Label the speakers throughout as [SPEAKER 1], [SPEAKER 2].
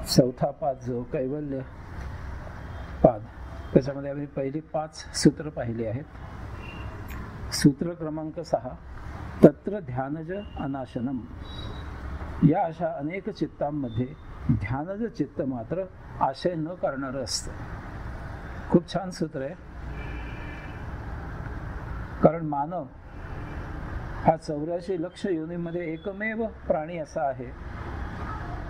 [SPEAKER 1] चौथा पाद जो कैवल्य पाद, त्याच्यामध्ये आम्ही पहिली 5 सूत्र पाहिली आहेत. सूत्र क्रमांक 6, तत्र ध्यानज अनाशनम. या अशा अनेक चित्तांमध्ये ध्यानज चित्त मात्र आशय न करणारं असतं. खूप छान सूत्र आहे. कारण मानव हा 84 लक्ष योनीमध्ये एकमेव प्राणी असा आहे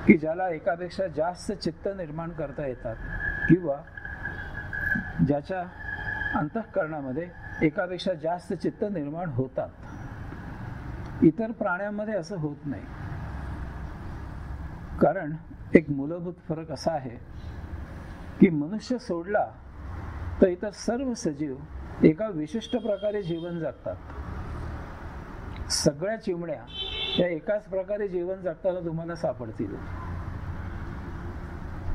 [SPEAKER 1] की ज्याला एकापेक्षा जास्त चित्त निर्माण करता येतात, किंवा ज्याच्या अंतःकरणामध्ये एकापेक्षा जास्त चित्त निर्माण होतात. इतर प्राण्यांमध्ये असं होत नाही. कारण एक मूलभूत फरक असा आहे की मनुष्य सोडला तर इतर सर्व सजीव एका विशिष्ट प्रकारे जीवन जगतात. सगळ्या चिमण्या या एकाच प्रकारे जीवन जगताना तुम्हाला सापडतील.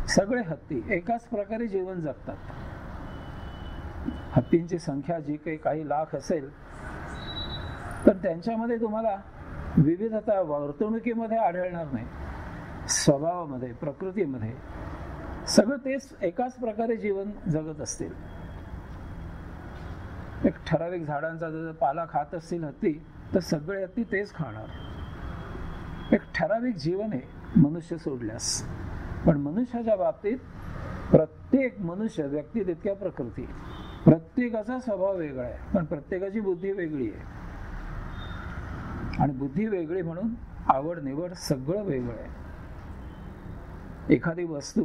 [SPEAKER 1] सगळे हत्ती एकाच प्रकारे जीवन जगतात. हत्तींची संख्या जी काही लाख असेल तर त्यांच्यामध्ये तुम्हाला विविधता वर्तणुकीमध्ये आढळणार नाही. स्वभावामध्ये, प्रकृतीमध्ये सगळं तेच एकाच प्रकारे जीवन जगत असतील. एक ठराविक झाडांचा जर पाला खात असतील हत्ती, तर सगळे हत्ती तेच खाणार. एक ठराविक जीवन आहे मनुष्य सोडल्यास. पण मनुष्याच्या बाबतीत प्रत्येक मनुष्य व्यक्ती तितक्या प्रकृती, प्रत्येकाचा स्वभाव वेगळा आहे, पण प्रत्येकाची बुद्धी वेगळी आहे. आणि बुद्धी वेगळी म्हणून आवड निवड सगळं वेगळं आहे. एखादी वस्तू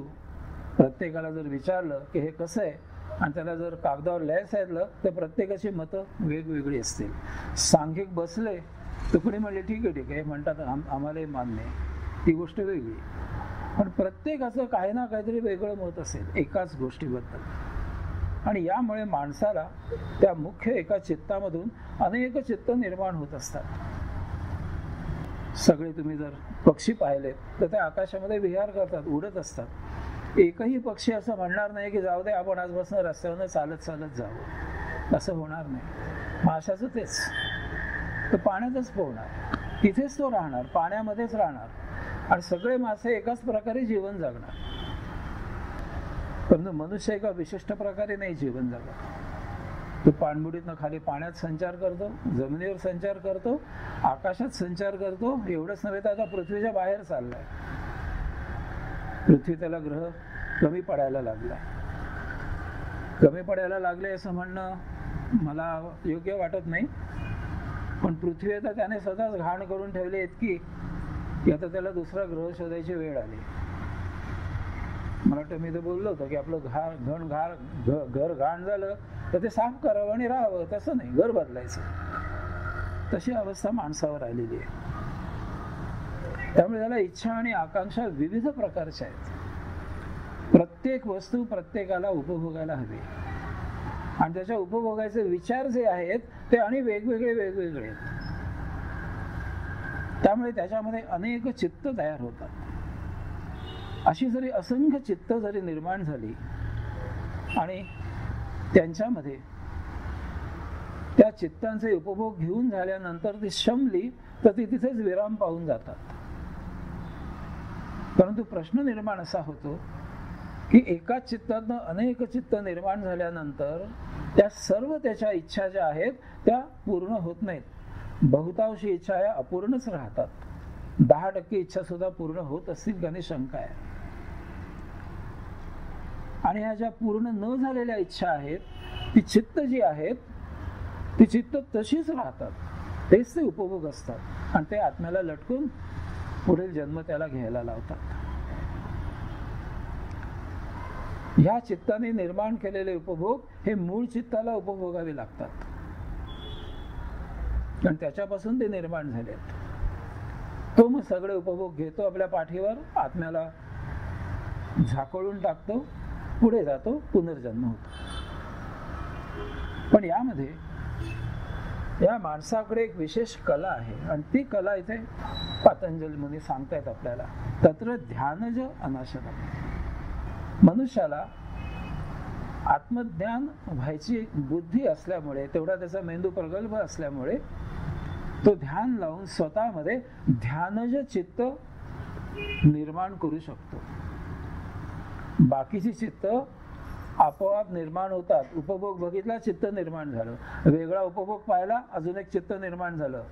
[SPEAKER 1] प्रत्येकाला जर विचारलं की हे कसं आहे आणि त्याला जर कागदावर लिहायला सांगितलं तर प्रत्येकाची मतं वेगवेगळी असतील. सांघिक बसले तर कुणी म्हणले ठीक आहे म्हणतात आम्हालाही मान्य आहे, ती गोष्ट वेगळी. पण प्रत्येकाचं काही ना काहीतरी वेगळं मत असेल एकाच गोष्टीबद्दल. आणि यामुळे माणसाला त्या मुख्य एका चित्तामधून अनेक चित्त निर्माण होत असतात. सगळे तुम्ही जर पक्षी पाहिलेत तर ते आकाशामध्ये विहार करतात, उडत असतात. एकही पक्षी असं म्हणणार नाही की जाऊ दे आपण आजपासून रस्त्यावरून चालत चालत जावं. असं होणार नाही. माशाचं तेच, तो पाण्यातच पोहणार, तिथेच तो राहणार, पाण्यामध्येच राहणार. आणि सगळे मासे एकाच प्रकारे जीवन जगणार. परंतु मनुष्य एका विशिष्ट प्रकारे नाही जीवन जगत. तो पाणबुडीतनं खाली पाण्यात संचार करतो, जमिनीवर संचार करतो, आकाशात संचार करतो. एवढंच नव्हे तर आता पृथ्वीच्या बाहेर चाललाय. पृथ्वी त्याला ग्रह कमी पडायला लागलाय. कमी पडायला लागले असं म्हणणं मला योग्य वाटत नाही. पण पृथ्वी आता त्याने स्वतःच घाण करून ठेवली इतकी की आता त्याला दुसरा ग्रह शोधायची वेळ आली. मला वाटतं मी तर बोललो होतो की आपलं घर घाण झालं तर ते साफ करावं आणि राहावं. तसं नाही, घर बदलायचं. तशी अवस्था माणसावर आलेली आहे. त्यामुळे त्याला इच्छा आणि आकांक्षा विविध प्रकारच्या आहेत. प्रत्येक वस्तू प्रत्येकाला उपभोगायला हवी. आणि त्याच्या उपभोगाचे विचार जे आहेत ते आणि वेगवेगळे आहेत. त्यामुळे त्याच्यामध्ये अनेक चित्त तयार होतात. अशी जरी असंख्य चित्त जरी निर्माण झाली आणि त्यांच्यामध्ये त्या चित्तांचे उपभोग घेऊन झाल्यानंतर ती शमली तर ती तिथेच विराम पाहून जातात. परंतु प्रश्न निर्माण असा होतो की एकाच चित्तातनं अनेक चित्त निर्माण झाल्यानंतर त्या सर्व त्याच्या इच्छा ज्या आहेत त्या पूर्ण होत नाहीत. बहुतांशी इच्छा या अपूर्णच राहतात. 10% इच्छा सुद्धा पूर्ण होत असतील का, शंका आहे. आणि ह्या ज्या पूर्ण न झालेल्या इच्छा आहेत, ती चित्त जी आहेत ती चित्त तशीच राहतात. तेच ते उपभोग असतात आणि ते आत्म्याला लटकून पुढील जन्म त्याला घ्यायला लावतात. ह्या चित्ताने निर्माण केलेले उपभोग हे मूळ चित्ताला उपभोगावे लागतात. आणि त्याच्यापासून ते निर्माण झालेत. तो मग सगळे उपभोग घेतो आपल्या पाठीवर, आत्म्याला झाकळून टाकतो, पुढे जातो, पुनर्जन्म होतो. पण यामध्ये या माणसाकडे एक विशेष कला आहे आणि ती कला इथे पतंजली मुनी सांगतायत आपल्याला. तत्र ध्यानज अनाशनम. मनुष्याला आत्मज्ञान व्हायची बुद्धी असल्यामुळे, तेवढा त्याचा मेंदू प्रगल्भ असल्यामुळे तो ध्यान लावून स्वतःमध्ये ध्यानज चित्त निर्माण करू शकतो. बाकीची चित्त आपोआप निर्माण होतात. उपभोग बघितला, चित्त निर्माण झालं. वेगळा उपभोग पाहिला, अजून एक चित्त निर्माण झालं.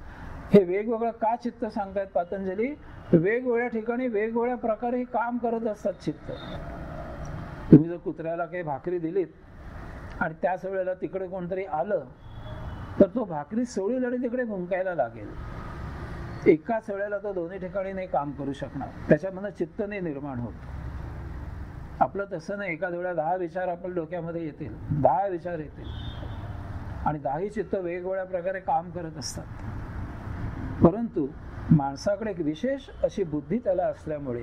[SPEAKER 1] हे वेगवेगळं का चित्त सांगतायत पतंजली? वेगवेगळ्या ठिकाणी वेगवेगळ्या प्रकारे काम करत असतात चित्त. तुम्ही जर कुत्र्याला काही भाकरी दिलीत आणि त्याच वेळेला तिकडे कोणतरी आलं तर तो भाकरी सोडील आणि तिकडे भुंकायला लागेल. एकाच वेळेला तो दोन्ही ठिकाणी नाही काम करू शकणार. त्याच्यामधनं चित्त नाही निर्माण होत. आपलं तसं नाही. एका वेळेला 10 विचार आपल्या डोक्यामध्ये येतील, 10 विचार येतील आणि 10ही चित्त वेगवेगळ्या प्रकारे काम करत असतात. परंतु माणसाकडे एक विशेष अशी बुद्धी त्याला असल्यामुळे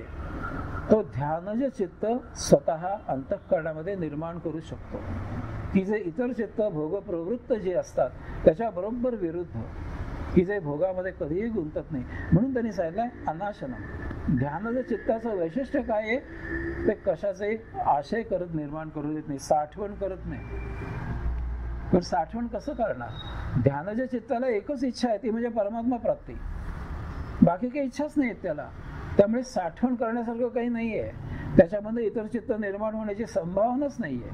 [SPEAKER 1] तो ध्यानज चित्त स्वतः अंतःकरणामध्ये निर्माण करू शकतो, की जे इतर चित्त भोगप्रवृत्त जे असतात त्याच्या बरोबर विरुद्ध, की जे भोगामध्ये कधीही गुंतत नाही. म्हणून त्यांनी सांगितलंय अनाशनम. ध्यानज चित्ताचं वैशिष्ट्य काय आहे? ते कशाचे आशय करत निर्माण करू देत नाही, साठवण करत नाही. पण साठवण कसं करणार? ध्यानज चित्ताला एकच इच्छा आहे, ती म्हणजे परमात्मा प्राप्ती. बाकी काही इच्छाच नाही त्याला. त्यामुळे साठवण करण्यासारखं काही नाहीये त्याच्यामध्ये. इतर चित्त निर्माण होण्याची संभावनाच नाहीये.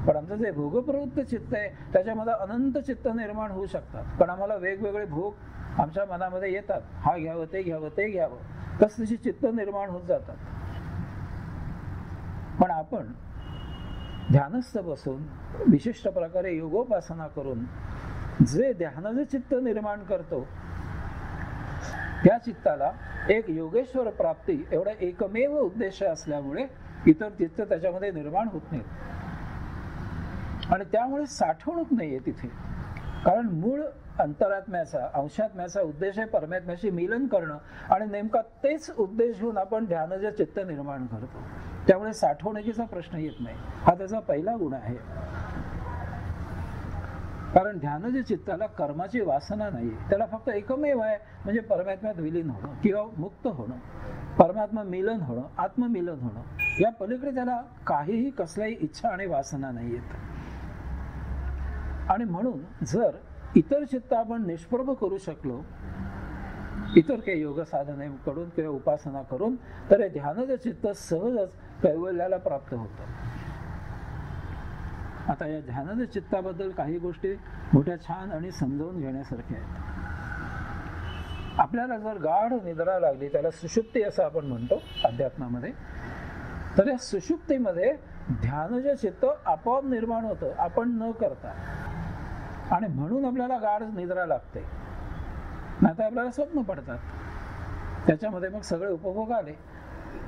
[SPEAKER 1] पण आमचं जे भोगप्रवृत्त चित्त आहे त्याच्यामध्ये अनंत चित्त निर्माण होऊ शकतात. पण आम्हाला वेगवेगळे भोग आमच्या मनामध्ये येतात. हा घ्यावं, ते घ्यावं, ते घ्यावं, तशी चित्त निर्माण होत जातात. पण आपण ध्यानस्थ बसून विशिष्ट प्रकारे योगोपासना करून जे ध्यानज चित्त निर्माण करतो त्या चित्ताला एक योगेश्वर प्राप्ती एवढा एकमेव उद्देश असल्यामुळे इतर चित्त त्याच्यामध्ये निर्माण होत नाहीत. आणि त्यामुळे साठवणूक नाहीये तिथे. कारण मूळ अंतरात्म्याचा, अंशात्म्याचा उद्देश आहे परमात्म्याशी मिलन करणं. आणि नेमका तेच उद्देश घेऊन आपण ध्यानज चित्त निर्माण करतो. त्यामुळे साठवणुकीचा प्रश्न येत नाही. हा त्याचा पहिला गुण आहे. कारण ध्यानज चित्ताला कर्माची वासना नाही. त्याला फक्त एकमेव आहे, म्हणजे परमात्म्यात विलीन होणं किंवा मुक्त होणं, परमात्मा मिलन होणं, आत्ममिलन होणं. या पलीकडे त्याला काहीही कसल्याही इच्छा आणि वासना नाही येत. आणि म्हणून जर इतर चित्त आपण निष्प्रभ करू शकलो, इतर काही योग साधने कडून किंवा उपासना करून, तर हे ध्यानज चित्त सहजच कैवल्याला प्राप्त होतं. आता या ध्यानज चित्ताबद्दल काही गोष्टी मोठ्या छान आणि समजावून घेण्यासारख्या आहेत. आपल्याला जर गाढ निद्रा लागली, त्याला सुषुप्ती असं आपण म्हणतो अध्यात्मामध्ये, तर या सुषुप्तीमध्ये ध्यानज चित्त आपोआप निर्माण होतं आपण न करता. आणि म्हणून आपल्याला गाढ निद्रा लागते. नाहीतर आपल्याला स्वप्न पडतात. त्याच्यामध्ये मग सगळे उपभोग आले,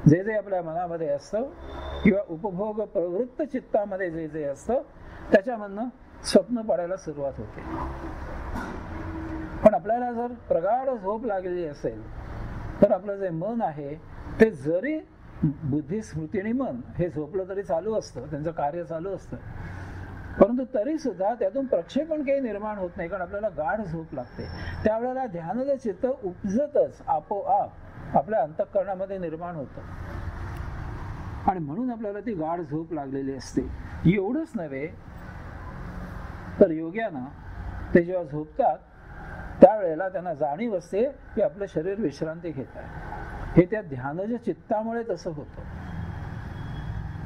[SPEAKER 1] जे जे आपल्या मनामध्ये असतं किंवा उपभोग प्रवृत्त चित्तामध्ये जे जे असतं त्याच्यामधनं स्वप्न पडायला सुरुवात होते. पण आपल्याला जर प्रगाढ झोप लागलेली असेल तर आपलं जे मन आहे ते जरी बुद्धी, स्मृती आणि मन हे झोपलं तरी चालू असतं, त्यांचं कार्य चालू असतं. परंतु तरी सुद्धा त्यातून प्रक्षेपण काही निर्माण होत नाही, कारण आपल्याला गाढ झोप लागते. त्यावेळेला ध्यानज चित्त उपजतच आपोआप आपल्या अंतःकरणामध्ये निर्माण होतं. आणि म्हणून आपल्याला ती गाढ झोप लागलेली असते. एवढंच नव्हे तर योग्यानं ते जेव्हा झोपतात त्यावेळेला त्यांना जाणीव असते की आपलं शरीर विश्रांती घेत आहे. हे त्या ध्यानज चित्तामुळे तसं होतं.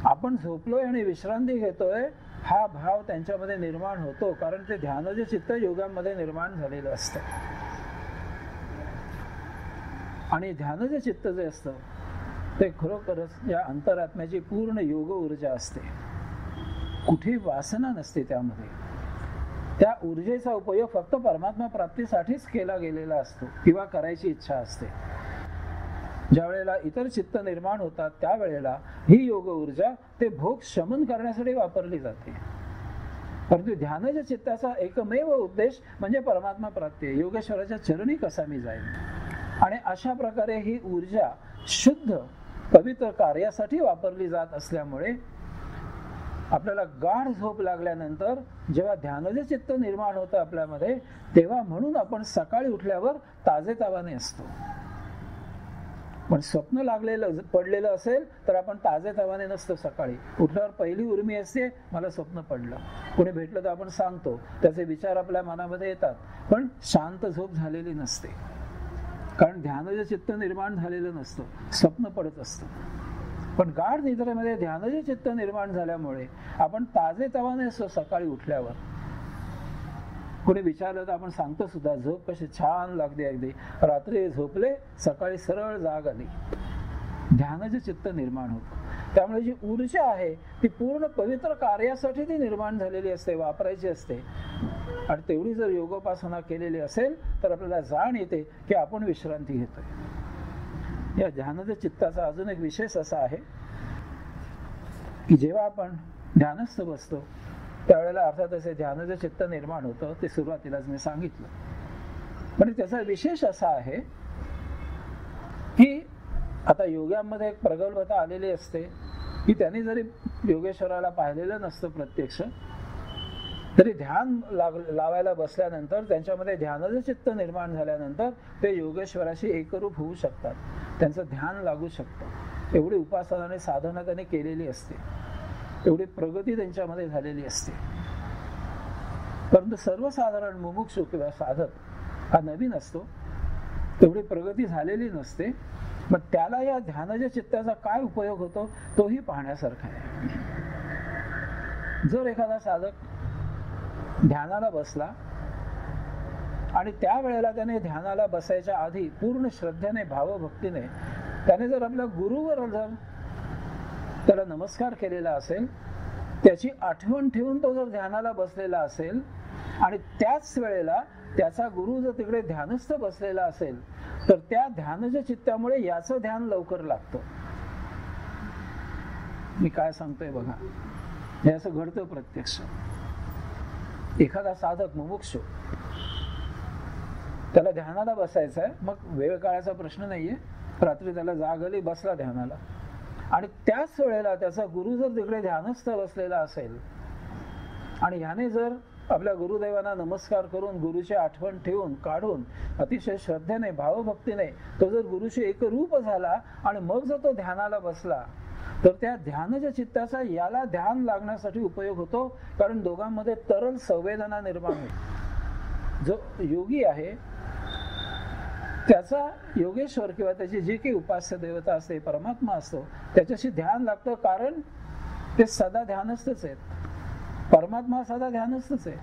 [SPEAKER 1] आपण झोपलोय आणि विश्रांती घेतोय हा भाव त्यांच्यामध्ये निर्माण होतो, कारण ते ध्यानज चित्त योगामध्ये निर्माण झालेलं असतं. आणि ध्यानज चित्त जे असतं ते खरोखरच या अंतरात्म्याची पूर्ण योग ऊर्जा असते. कुठे वासना नसते त्यामध्ये. त्या ऊर्जेचा उपयोग फक्त परमात्मा प्राप्तीसाठीच केला गेलेला असतो किंवा करायची इच्छा असते. ज्या वेळेला इतर चित्त निर्माण होतात त्यावेळेला ही योग ऊर्जा ते भोग शमन करण्यासाठी वापरली जाते. परंतु ध्यानज चित्ताचा एकमेव उद्देश म्हणजे परमात्मा प्राप्ती, योगेश्वराच्या चरणी कसा मी जाईल. आणि अशा प्रकारे ही ऊर्जा शुद्ध पवित्र कार्यासाठी वापरली जात असल्यामुळे आपल्याला गाढ झोप लागल्यानंतर जेव्हा ध्यानज चित्त निर्माण होतं आपल्यामध्ये, तेव्हा म्हणून आपण सकाळी उठल्यावर ताजेतवाने असतो. पण स्वप्न लागलेलं पडलेलं असेल तर आपण ताजेतवाने नसतो. सकाळी उठल्यावर पहिली उर्मी असते, मला स्वप्न पडलं. कोणी भेटलं तर आपण सांगतो, त्याचे विचार आपल्या मनामध्ये येतात, पण शांत झोप झालेली नसते. कारण ध्यानज चित्त निर्माण झालेलं नसतं, स्वप्न पडत असतं. पण गाढ निद्रेमध्ये ध्यानाचे चित्त निर्माण झाल्यामुळे आपण ताजेतवाने असतो. सकाळी उठल्यावर कोणी विचारलं तर आपण सांगतो सुद्धा, झोप कशी छान लागते, अगदी रात्री झोपले सकाळी सरळ जाग आली. ध्यानाचे चित्त निर्माण होतं. त्यामुळे जी ऊर्जा आहे ती पूर्ण पवित्र कार्यासाठी ती निर्माण झालेली असते, वापरायची असते. आणि तेवढी जर योगोपासना केलेली असेल तर आपल्याला जाण येते की आपण विश्रांती घेतोय. या ध्यानाच्या चित्ताचा अजून एक विशेष असा आहे की जेव्हा आपण ध्यानस्थ बसतो त्यावेळेला अर्थात असे ध्यानाचं चित्त निर्माण होतं. ते सुरुवातीलाच मी सांगितलं. पण त्याचा विशेष असा आहे की आता योगामध्ये एक प्रगल्भता आलेली असते की त्यांनी जरी योगेश्वराला पाहिलेलं नसतं प्रत्यक्ष, तरी ध्यान लावायला बसल्यानंतर त्यांच्यामध्ये ध्यानाचं चित्त निर्माण झाल्यानंतर ते योगेश्वराशी एकरूप होऊ शकतात. त्यांचं ध्यान लागू शकतं. एवढी उपासना आणि साधना त्यांनी केलेली असते, एवढी प्रगती त्यांच्यामध्ये झालेली असते. परंतु सर्वसाधारण मुमुक्षु किंवा साधक हा नवीन असतो, तेवढी प्रगती झालेली नसते. मग त्याला या ध्यानाच्या चित्ताचा काय उपयोग होतो तोही पाहण्यासारखा आहे. जर एखादा साधक ध्यानाला बसला आणि त्यावेळेला त्याने ध्यानाला बसायच्या आधी पूर्ण श्रद्धेने भावभक्तीने त्याने जर आपल्या गुरुवर जर त्याला नमस्कार केलेला असेल, त्याची आठवण ठेवून तो जर ध्यानाला बसलेला असेल आणि त्याच वेळेला त्याचा गुरु जर तिकडे ध्यानस्थ बसलेला असेल तर त्या ध्यानाच्या चित्तामुळे याचं ध्यान लवकर लागतं. मी काय सांगतोय बघा, हे असं घडतं प्रत्यक्ष. एखादा साधक मुमुक्षु त्याला ध्यानाला बसायचं आहे, मग वेळ काळाचा प्रश्न नाहीये, रात्री त्याला जाग आली, बसला ध्यानाला आणि त्याच वेळेला त्याचा गुरु जर तिकडे ध्यानस्थ बसलेला असेल आणि ह्याने जर आपल्या गुरुदेवांना नमस्कार करून गुरुची आठवण ठेवून काढून अतिशय श्रद्धेने भावभक्तीने तो जर गुरुशी एकरूप झाला आणि मग जर तो ध्यानाला बसला तर त्या ध्यानाच्या चित्ताचा याला ध्यान लागण्यासाठी उपयोग होतो. कारण दोघांमध्ये तरल संवेदना निर्माण होईल. जो योगी आहे त्याचा योगेश्वर किंवा त्याची जी काही उपास्य देवता असते, परमात्मा असतो, त्याच्याशी ध्यान लागतं. कारण ते सदा ध्यानस्थच आहेत. परमात्मा सदा ध्यानस्थच आहे.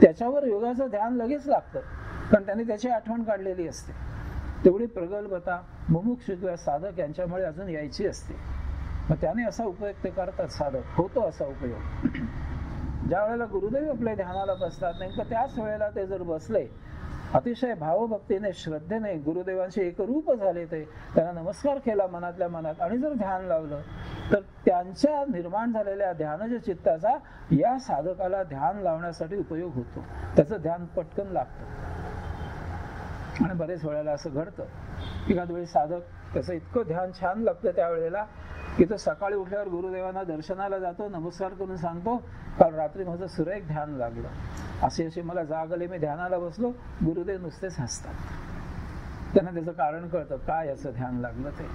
[SPEAKER 1] त्याच्यावर योगाचं ध्यान लगेच लागतं कारण त्याने त्याची आठवण काढलेली असते. तेवढी प्रगल्भता मुमुक्षु किंवा साधक यांच्यामुळे अजून यायची असते. मग त्याने असा उपयोग ते करतात, साधक होतो असा उपयोग. ज्या वेळेला गुरुदेव आपल्या ध्यानाला बसतात नेमकं त्याच वेळेला ते जर बसले अतिशय भावभक्तीने श्रद्धेने गुरुदेवांशी एकरूप झाले, ते त्यांना नमस्कार केला मनातल्या मनात आणि जर ध्यान लावलं तर त्यांच्या निर्माण झालेल्या ध्यानाच्या चित्ताचा या साधकाला ध्यान लावण्यासाठी उपयोग होतो. त्याचं ध्यान पटकन लागतं. आणि बरेच वेळेला असं घडतं एखाद वेळी साधक त्याचं इतकं ध्यान छान लागतं त्यावेळेला की तो सकाळी उठल्यावर गुरुदेवांना दर्शनाला जातो, नमस्कार करून सांगतो, काल रात्री माझं सुरेख ध्यान लागलं, अशी अशी मला जाग आली, मी ध्यानाला बसलो. गुरुदेव नुसतेच हसतात. त्यांना त्याचं कारण कळतं काय याचं ध्यान लागलं ते.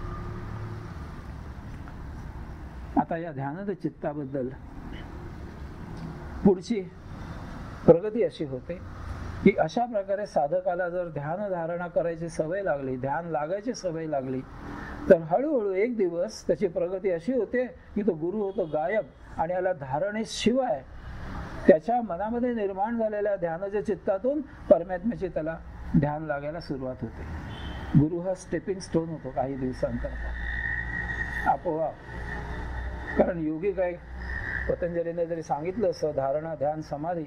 [SPEAKER 1] आता या ध्यानाच्या चित्ताबद्दल पुढची प्रगती अशी होते की अशा प्रकारे साधकाला जर ध्यान धारणा करायची सवय लागली, ध्यान लागायची सवय लागली, तर हळूहळू एक दिवस त्याची प्रगती अशी होते की तो गुरु होतो गायब आणि याला धारणेशिवाय त्याच्या मनामध्ये निर्माण झालेल्या ध्यानाच्या चित्तातून परमात्म्याची त्याला ध्यान लागायला सुरुवात होते. गुरु हा स्टेपिंग स्टोन होतो काही दिवसांकरता आपोआप. कारण योगी काय पतंजलीने जरी सांगितलं असं धारणा ध्यान समाधी,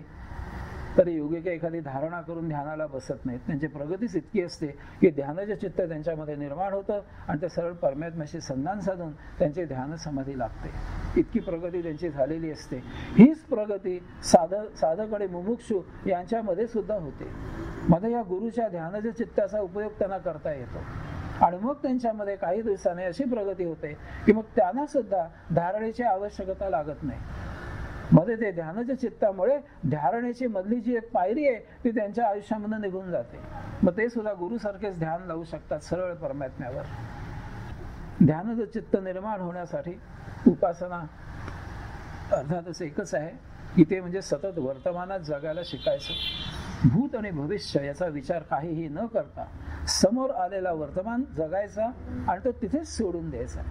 [SPEAKER 1] तरी योगी काही एखादी धारणा करून ध्यानाला बसत नाहीत. त्यांची प्रगतीच इतकी असते की ध्यानाचे चित्त त्यांच्यामध्ये निर्माण होतं आणि ते सरळ परमात्म्याशी संधान साधून त्यांची ध्यान समाधी लागते. इतकी प्रगती त्यांची झालेली असते. हीच प्रगती साधक आणि मुमुक्षु यांच्यामध्ये सुद्धा होते. मध्ये या गुरुच्या ध्यानाच्या चित्ताचा उपयोग त्यांना करता येतो आणि मग त्यांच्यामध्ये काही दिवसांनी अशी प्रगती होते की मग त्यांना सुद्धा धारणेची आवश्यकता लागत नाही. मध्ये ते ध्यानाच्या चित्तामुळे धारणेची मधली जी एक पायरी आहे ती त्यांच्या आयुष्यामध्ये निघून जाते. मग ते सुद्धा गुरुसारखेच ध्यान लावू शकतात सरळ परमात्म्यावर. ध्यानाचं चित्त निर्माण होण्यासाठी उपासना अर्थातच एकच आहे की ते म्हणजे सतत वर्तमानात जगायला शिकायचं. भूत आणि भविष्य याचा विचार काहीही न करता समोर आलेला वर्तमान जगायचा आणि तो तिथेच सोडून द्यायचा.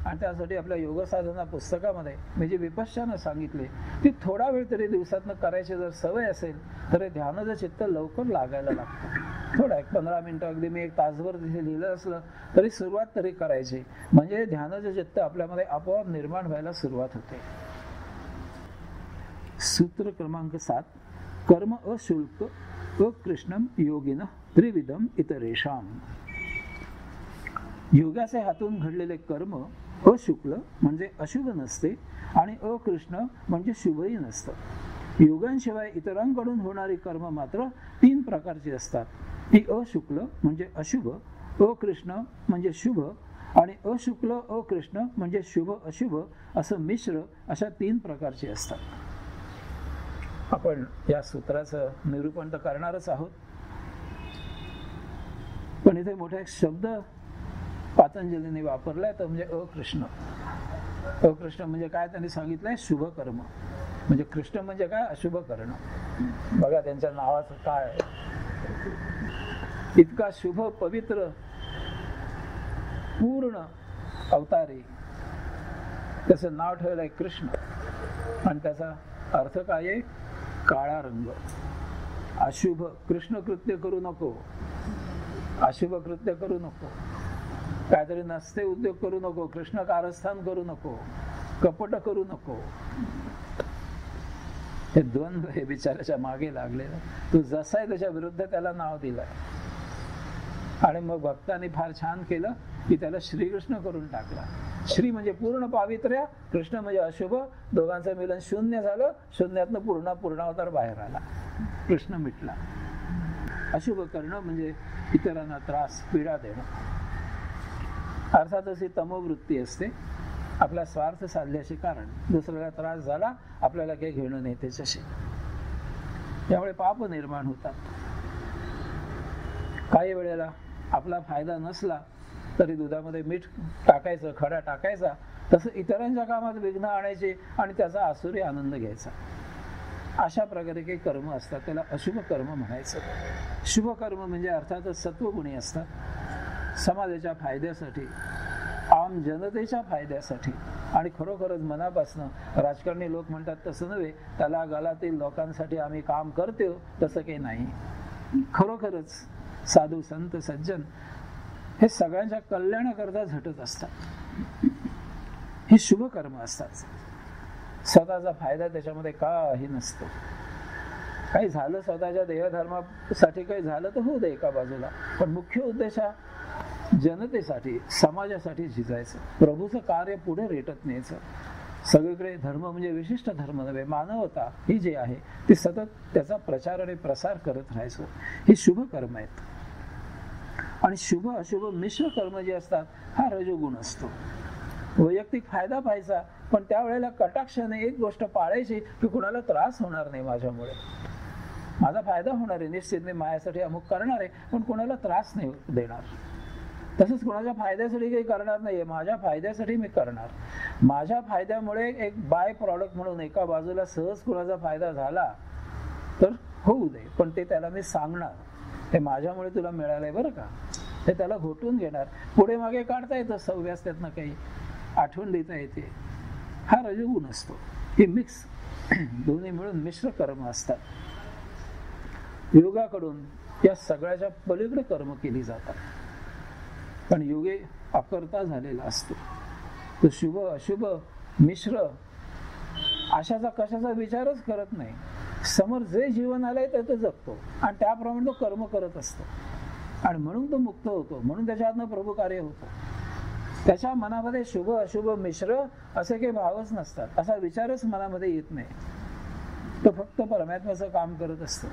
[SPEAKER 1] आणि त्यासाठी आपल्या योग साधना पुस्तकामध्ये मी जी विपश्यना सांगितली ती थोडा वेळ तरी दिवसातनं करायची जर सवय असेल तर ध्यानाचं चित्त लवकर लागायला लागतं. थोडा 15 मिनिटं, अगदी मी 1 तासभर तिथे लिहिलं असलं तरी सुरुवात तरी करायची, म्हणजे ध्यानाचं चित्त आपल्यामध्ये आपोआप निर्माण व्हायला सुरुवात होते. सूत्र क्रमांक 7. कर्म अशुल्क अकृष्णम योगिन त्रिविधम इतरेषाम. योगाचे हातून घडलेले कर्म अशुक्ल म्हणजे अशुभ नसते आणि अकृष्ण म्हणजे शुभही नसतं. योगांशिवाय इतरांकडून होणारी कर्म मात्र 3 प्रकारची असतात. ती अशुक्ल म्हणजे अशुभ, अकृष्ण म्हणजे शुभ आणि अशुक्ल अकृष्ण म्हणजे शुभ अशुभ असं मिश्र अशा 3 प्रकारची असतात. आपण या सूत्राचं निरूपण तर करणारच आहोत, पण इथे मोठा एक शब्द पातंजलीने वापरलाय तो म्हणजे अकृष्ण. अकृष्ण म्हणजे काय त्यांनी सांगितलंय? शुभ कर्म. म्हणजे कृष्ण म्हणजे काय? अशुभ करणं. बघा त्यांच्या नावाचं काय, इतका शुभ पवित्र पूर्ण अवतारी त्याचं नाव ठेवलंय कृष्ण. आणि त्याचा अर्थ काय आहे? काळा रंग. अशुभ कृष्ण कृत्य करू नको, अशुभ कृत्य करू नको, काहीतरी नसते उद्योग करू नको, कृष्ण कारस्थान करू नको, कपट करू नको. हे द्वंद्व हे बिचाराच्या मागे लागलेलं. तू जसा आहे त्याच्या विरुद्ध त्याला नाव दिलंय. आणि मग भक्तांनी फार छान केलं की त्याला श्रीकृष्ण करून टाकला. श्री म्हणजे पूर्ण पावित्र्य, कृष्ण म्हणजे अशुभ, दोघांचं मिलन शून्य झालं, शून्यातनं पूर्णावतार बाहेर आला, कृष्ण मिटला. अशुभ करणं म्हणजे इतरांना त्रास पीडा देणं. अर्थातच ही तमोवृत्ती असते, आपला स्वार्थ साधल्याचे कारण, दुसऱ्याला त्रास झाला आपल्याला काही घेणं नाही त्याच्याशी, त्यामुळे पाप निर्माण होतात. काही वेळेला आपला फायदा नसला तरी दुधामध्ये मीठ टाकायचं, खडा टाकायचा, तसं इतरांच्या कामात विघ्न आणायचे आणि त्याचा आसुरी आनंद घ्यायचा. अशा प्रकारे काही कर्म असतात, त्याला अशुभ कर्म म्हणायचं. शुभ कर्म म्हणजे अर्थातच सत्वगुणी असतात, समाजाच्या फायद्यासाठी, आम जनतेच्या फायद्यासाठी. आणि खरोखरच मनापासनं राजकारणी लोक म्हणतात तसं नव्हे, त्याला गालातील लोकांसाठी आम्ही काम करतो, तसं काही नाही. खरोखरच साधू संत सज्जन हे सगळ्यांच्या कल्याणाकरता झटत असतात. हे शुभ कर्म असतात. स्वतःचा फायदा त्याच्यामध्ये काही नसतो. काही झालं स्वतःच्या देहधर्मासाठी काही झालं तर होऊ दे एका बाजूला, पण मुख्य उद्देश हा जनतेसाठी समाजासाठी झिजायचं, प्रभूचं कार्य पुढे रेटत न्यायचं. सगळीकडे धर्म म्हणजे विशिष्ट धर्म नव्हे, मानवता ही जी आहे ती सतत त्याचा प्रचार आणि प्रसार करत राहायचं. ही शुभ कर्म आहेत. आणि शुभ अशुभ मिश्र कर्म जे असतात हा रजोगुण असतो. वैयक्तिक फायदा पाहायचा, पण त्यावेळेला कटाक्षाने एक गोष्ट पाळायची की कुणाला त्रास होणार नाही माझ्यामुळे, माझा फायदा होणार आहे, निश्चित मी माझ्यासाठी अमुक करणार आहे, पण कुणाला त्रास नाही देणार. तसंच कुणाच्या फायद्यासाठी काही करणार नाहीये, माझ्या फायद्यासाठी मी करणार. माझ्या फायद्यामुळे एक बाय प्रॉडक्ट म्हणून एका बाजूला सहज कुणाचा फायदा झाला तर होऊ दे, पण ते त्याला मी सांगणार, हे माझ्यामुळे तुला मिळालंय बरं का, हे त्याला घोटून घेणार. पुढे मागे काढता येतं सव्यास, त्यातनं काही आठवण देता येते. हा रजोगुण असतो. हे मिक्स दोन्ही मिळून मिश्र कर्म असतात. योगाकडून या सगळ्याच्या पलीकडे कर्म केली जातात, पण योगे अकर्ता झालेला असतो. तो शुभ अशुभ मिश्र अशाचा कशाचा विचारच करत नाही. समोर जे जीवन आलंय ते तो जगतो आणि त्याप्रमाणे तो कर्म करत असतो. आणि म्हणून तो मुक्त होतो, म्हणून त्याच्यातनं प्रभू कार्य होतं. त्याच्या मनामध्ये शुभ अशुभ मिश्र असे काही भावच नसतात, असा विचारच मनामध्ये येत नाही. तो फक्त परमात्म्याचं काम करत असतो,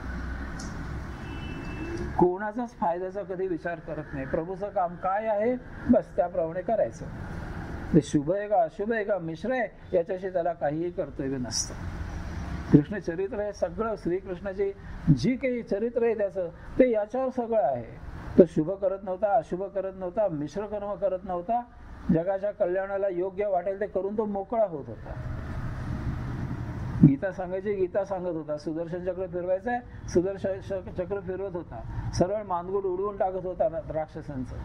[SPEAKER 1] कोणाचाच फायद्याचा कधी विचार करत नाही. प्रभूचं काम काय आहे बस त्याप्रमाणे करायचं. ते शुभ आहे का अशुभ आहे का मिश्र आहे याच्याशी त्याला काहीही कर्तव्य नसतं. कृष्ण चरित्र हे सगळं, श्रीकृष्णाची जी काही चरित्र आहे त्याचं ते याच्यावर सगळं आहे. तो शुभ करत नव्हता, अशुभ करत नव्हता, मिश्र कर्म करत नव्हता. जगाच्या कल्याणाला योग्य वाटेल ते करून तो मोकळा होत होता. गीता सांगायची, गीता सांगत होता. सुदर्शन चक्र फिरवायचंय, सुदर्शन चक्र फिरवत होता. सरळ मानगुट उडवून टाकत होता राक्षसांचं.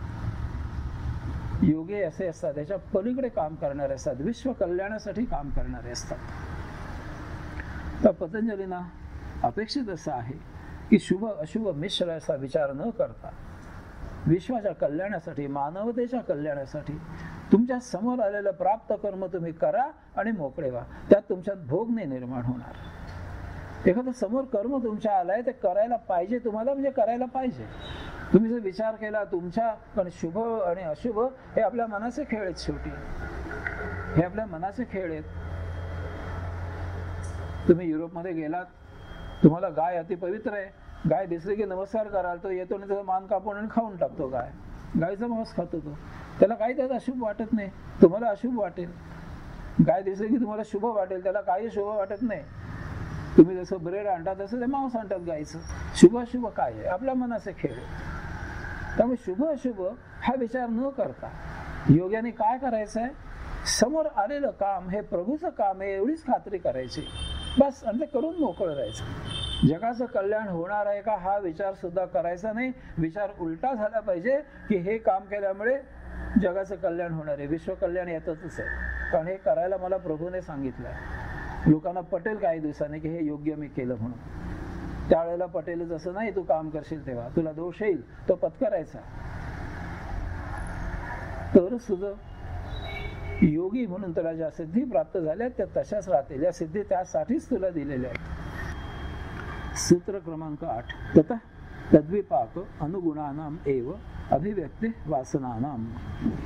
[SPEAKER 1] योगी असे असतात, त्याच्या पलीकडे काम करणारे असतात, विश्व कल्याणासाठी काम करणारे असतात. तर पतंजलींना अपेक्षित असं आहे की शुभ अशुभ मिश्र असा विचार न करता विश्वाच्या कल्याणासाठी, मानवतेच्या कल्याणासाठी तुमच्या समोर आलेलं प्राप्त कर्म तुम्ही करा आणि मोकळे व्हा. त्यात तुमच्यात भोग नाही निर्माण होणार. एखादं समोर कर्म तुमच्या आलाय ते करायला पाहिजे तुम्हाला, म्हणजे करायला पाहिजे. तुम्ही जर विचार केला तुमच्या, पण शुभ आणि अशुभ हे आपल्या मनाचे खेळ आहेत. शेवटी हे आपल्या मनाचे खेळ आहेत. तुम्ही युरोपमध्ये गेलात, तुम्हाला गाय अति पवित्र आहे. गाय दिसली की नमस्कार कराल, तो येतो आणि त्याचा मान कापून आणि खाऊन टाकतो. गायचा मांस खातो तो, त्याला काही त्यात अशुभ वाटत नाही. तुम्हाला अशुभ वाटेल. गाय दिसली की तुम्हाला शुभ वाटेल, त्याला काही शुभ वाटत नाही. तुम्ही जसं ब्रेड आणतात तसं ते मांस आणतात गायचं. शुभ अशुभ काय आहे? आपल्या मनाचे खेळ. त्यामुळे शुभ अशुभ हा विचार न करता योग्याने काय करायचं आहे, समोर आलेलं काम हे प्रभूचं काम आहे एवढीच खात्री करायची बस, आणि ते करून मोकळं राहायचं. जगाचं कल्याण होणार आहे का हा विचार सुद्धा करायचा नाही. विचार उलटा झाला पाहिजे की हे काम केल्यामुळे जगाचं कल्याण होणार आहे, विश्व कल्याण येतच आहे. कारण हे करायला मला प्रभूने सांगितलंय. लोकांना पटेल काही दिवसांनी की हे योग्य मी केलं म्हणून. त्यावेळेला पटेलच असं नाही, तू काम करशील तेव्हा तुला दोष येईल, तो पत्करायचा. तर सुद्धा योगी म्हणून तुला ज्या सिद्धी प्राप्त झाल्या त्या तशाच राहतील. या सिद्धी त्यासाठीच तुला दिलेल्या आहेत. सूत्र क्रमांक 8. तथा तद्विपाक अनुगुणानाम एव अभिव्यक्ती वासनानाम.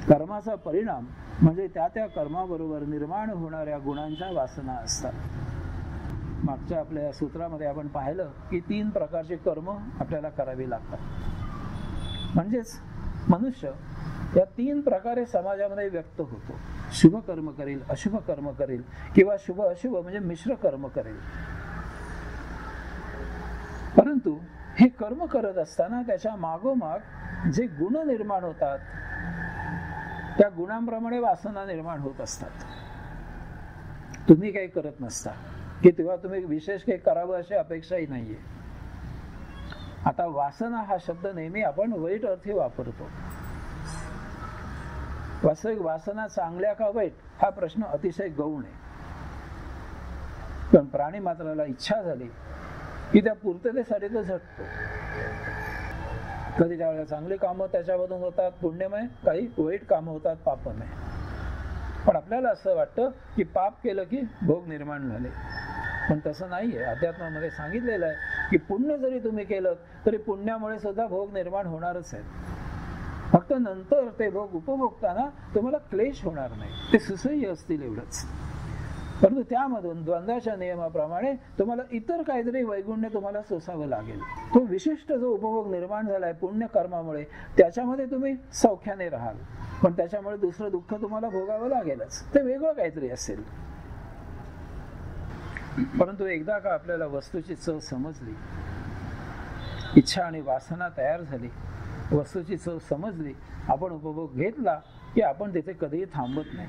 [SPEAKER 1] कर्माचा परिणाम म्हणजे त्या त्या कर्माबरोबर निर्माण होणाऱ्या गुणांच्या वासना असतात. मागच्या आपल्या सूत्रामध्ये आपण पाहिलं की 3 प्रकारचे कर्म आपल्याला करावी लागतात. म्हणजेच मनुष्य या 3 प्रकारे समाजामध्ये व्यक्त होतो. शुभ कर्म करेल, अशुभ कर्म करेल, किंवा शुभ अशुभ म्हणजे मिश्र कर्म करेल. परंतु हे कर्म करत असताना त्याच्या मागोमाग जे गुण निर्माण होतात त्या गुणांप्रमाणे वासना निर्माण होत असतात. तुम्ही काही करत नसता की तेव्हा तुम्ही विशेष काही करावं अशी अपेक्षाही नाहीये. आता वासना हा शब्द नेहमी आपण वाईट अर्थी वापरतो. वास्तविक वासना चांगल्या का वाईट हा प्रश्न अतिशय गौण आहे. पण प्राणी मात्राला इच्छा झाली की त्या पूर्ततेसाठी तो झटतो. कधी त्यावेळेला चांगली कामं त्याच्यामधून होतात पुण्यमय, काही वाईट कामं होतात पापमय. पण आपल्याला असं वाटतं की पाप केलं की भोग निर्माण झाले, पण तसं नाहीये. अध्यात्मामध्ये सांगितलेलं आहे की पुण्य जरी तुम्ही केलं तरी पुण्यामुळे सुद्धा भोग निर्माण होणारच आहेत. फक्त नंतर ते भोग उपभोगताना तुम्हाला क्लेश होणार नाही, ते सुसह्य असतील एवढंच. परंतु त्यामधून द्वंद्वाच्या नियमाप्रमाणे तुम्हाला इतर काहीतरी वैगुण्य तुम्हाला सोसावं लागेल. तो विशिष्ट जो उपभोग निर्माण झालाय पुण्य कर्मामुळे त्याच्यामध्ये तुम्ही सौख्याने राहाल, पण त्याच्यामुळे दुसरं दुःख तुम्हाला भोगावं लागेलच. ते वेगळं काहीतरी असेल. परंतु एकदा का आपल्याला वस्तूची चव समजली, इच्छा आणि वासना तयार झाली, वस्तूची चव समजली, आपण उपभोग घेतला की आपण तिथे कधीही थांबत नाही.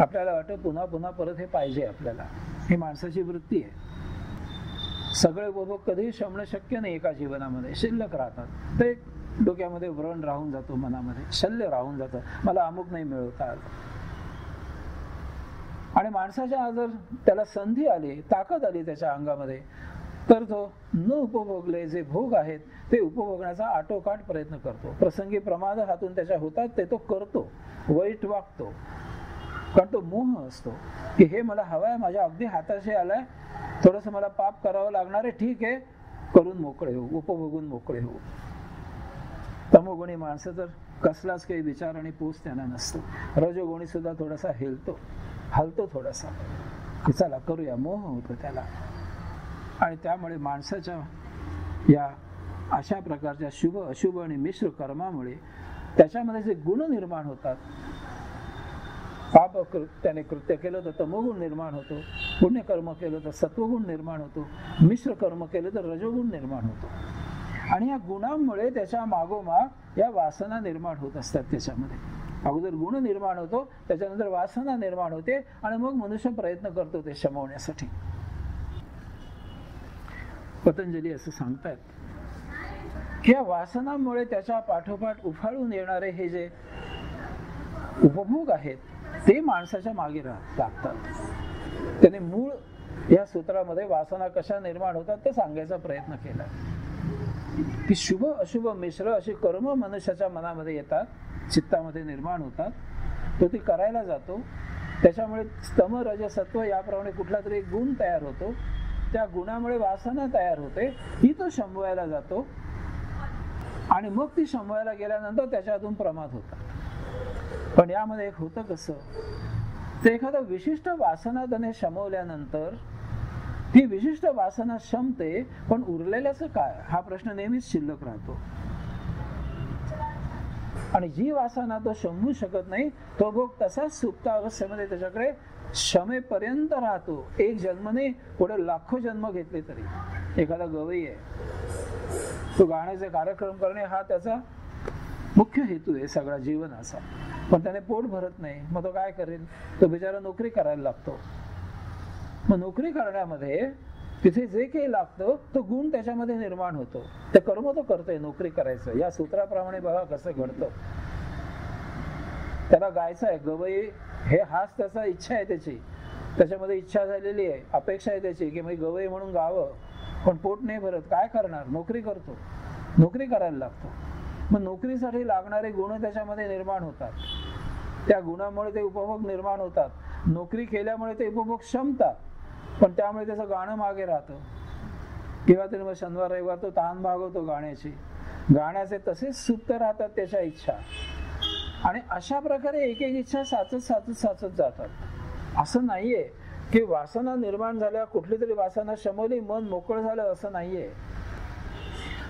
[SPEAKER 1] आपल्याला वाटतं पुन्हा पुन्हा परत हे पाहिजे आपल्याला. ही माणसाची वृत्ती आहे. सगळे उपभोग कधीही शमणं शक्य नाही. एका जीवनामध्ये शिल्लक राहतात. ते डोक्यामध्ये व्रण राहून जातो, मनामध्ये शल्य राहून जातं, मला अमुक नाही मिळवता आलं. आणि माणसाच्या जर त्याला संधी आली, ताकद आली त्याच्या अंगामध्ये, तर तो न उपभोगले जे भोग आहेत ते उपभोगण्याचा आटोकाट प्रयत्न करतो. प्रसंगी प्रमाद हातून त्याच्या होतात ते तो करतो, वाईट वागतो. कारण तो मोह असतो की हे मला हवंय, माझ्या अगदी हाताशी आलाय, थोडंसं मला पाप करावं लागणार आहे, ठीक आहे, करून मोकळे होऊ, उपभोगून मोकळे होऊ. तमोगुणी माणसं तर कसलाच काही विचार आणि पोच त्यांना नसतो. रजोगुणी सुद्धा थोडासा हलतो थोडासा, चला करूया, मोह होतो त्याला. आणि त्यामुळे माणसाच्या या अशा प्रकारच्या शुभ अशुभ आणि मिश्र कर्मामुळे त्याच्यामध्ये जे गुण निर्माण होतात, पाप त्याने कृत्य केलं तर तमोगुण निर्माण होतो, पुण्यकर्म केलं तर सत्वगुण निर्माण होतो, मिश्र कर्म केलं तर रजोगुण निर्माण होतो. आणि या गुणांमुळे त्याच्या मागोमाग या वासना निर्माण होत असतात. त्याच्यामध्ये अगोदर गुण निर्माण होतो, त्याच्यानंतर वासना निर्माण होते आणि मग मनुष्य प्रयत्न करतो ते शमवण्यासाठी. पतंजली असं सांगतात की या वासनामुळे त्याच्या पाठोपाठ उफाळून येणारे हे जे उपभोग आहेत ते माणसाच्या मागे लागतात. त्याने मूळ या सूत्रामध्ये वासना कशा निर्माण होतात ते सांगायचा प्रयत्न केला की शुभ अशुभ मिश्र अशी कर्म मनुष्याच्या मनामध्ये येतात, चित्तामध्ये निर्माण होतात. तो ती करायला जातो, त्याच्यामुळे स्तम रज सत्व याप्रमाणे कुठला तरी एक गुण तयार होतो. त्या गुणामुळे वासना तयार होते, ही तो शमवायला जातो आणि मग ती शमवायला गेल्यानंतर त्याच्यातून प्रमाद होतात. पण यामध्ये एक होतं कसं, ते एखादं विशिष्ट वासना त्याने शमवल्यानंतर ती विशिष्ट वासना शमते, पण उरलेल्याचं काय हा प्रश्न नेहमीच शिल्लक राहतो. आणि जी वासना तो शमवू शकत नाही तो भोग तसाच सुप्त अवस्थेमध्ये त्याच्याकडे क्षमेपर्यंत राहतो. एक जन्म नाही, पुढे लाखो जन्म घेतले तरी. एखादा गवई आहे, तो गाण्याचे कार्यक्रम करणे हा त्याचा मुख्य हेतू आहे सगळा जीवनाचा, पण त्याने पोट भरत नाही. मग तो काय करेल, तो बिचारा नोकरी करायला लागतो. मग नोकरी करण्यामध्ये तिथे जे काही लागतं तो गुण त्याच्यामध्ये निर्माण होतो. ते कर्म तो करतोय नोकरी करायचं. या सूत्राप्रमाणे बघा कसं घडतं. त्याला गायचं आहे, गवई हे हाच त्याचा इच्छा आहे, त्याची त्याच्यामध्ये इच्छा झालेली आहे, अपेक्षा आहे त्याची की मी गवई म्हणून गावं, पण पोट नाही भरत. काय करणार, नोकरी करतो, नोकरी करायला लागतो. मग नोकरीसाठी लागणारे गुण त्याच्यामध्ये निर्माण होतात, त्या गुणामुळे ते उपभोग निर्माण होतात. नोकरी केल्यामुळे ते उपभोग क्षमतात, पण त्यामुळे त्याचं गाणं मागे राहतं. किंवा तरी मग शनिवार रविवार तो ताण भागवतो गाण्याची, गाण्याचे तसेच सुप्त राहतात त्याच्या इच्छा. आणि अशा प्रकारे एक एक इच्छा साचत जातात. असं नाहीये की वासना निर्माण झाल्या, कुठली तरी वासना शमवली, मन मोकळं झालं, असं नाहीये.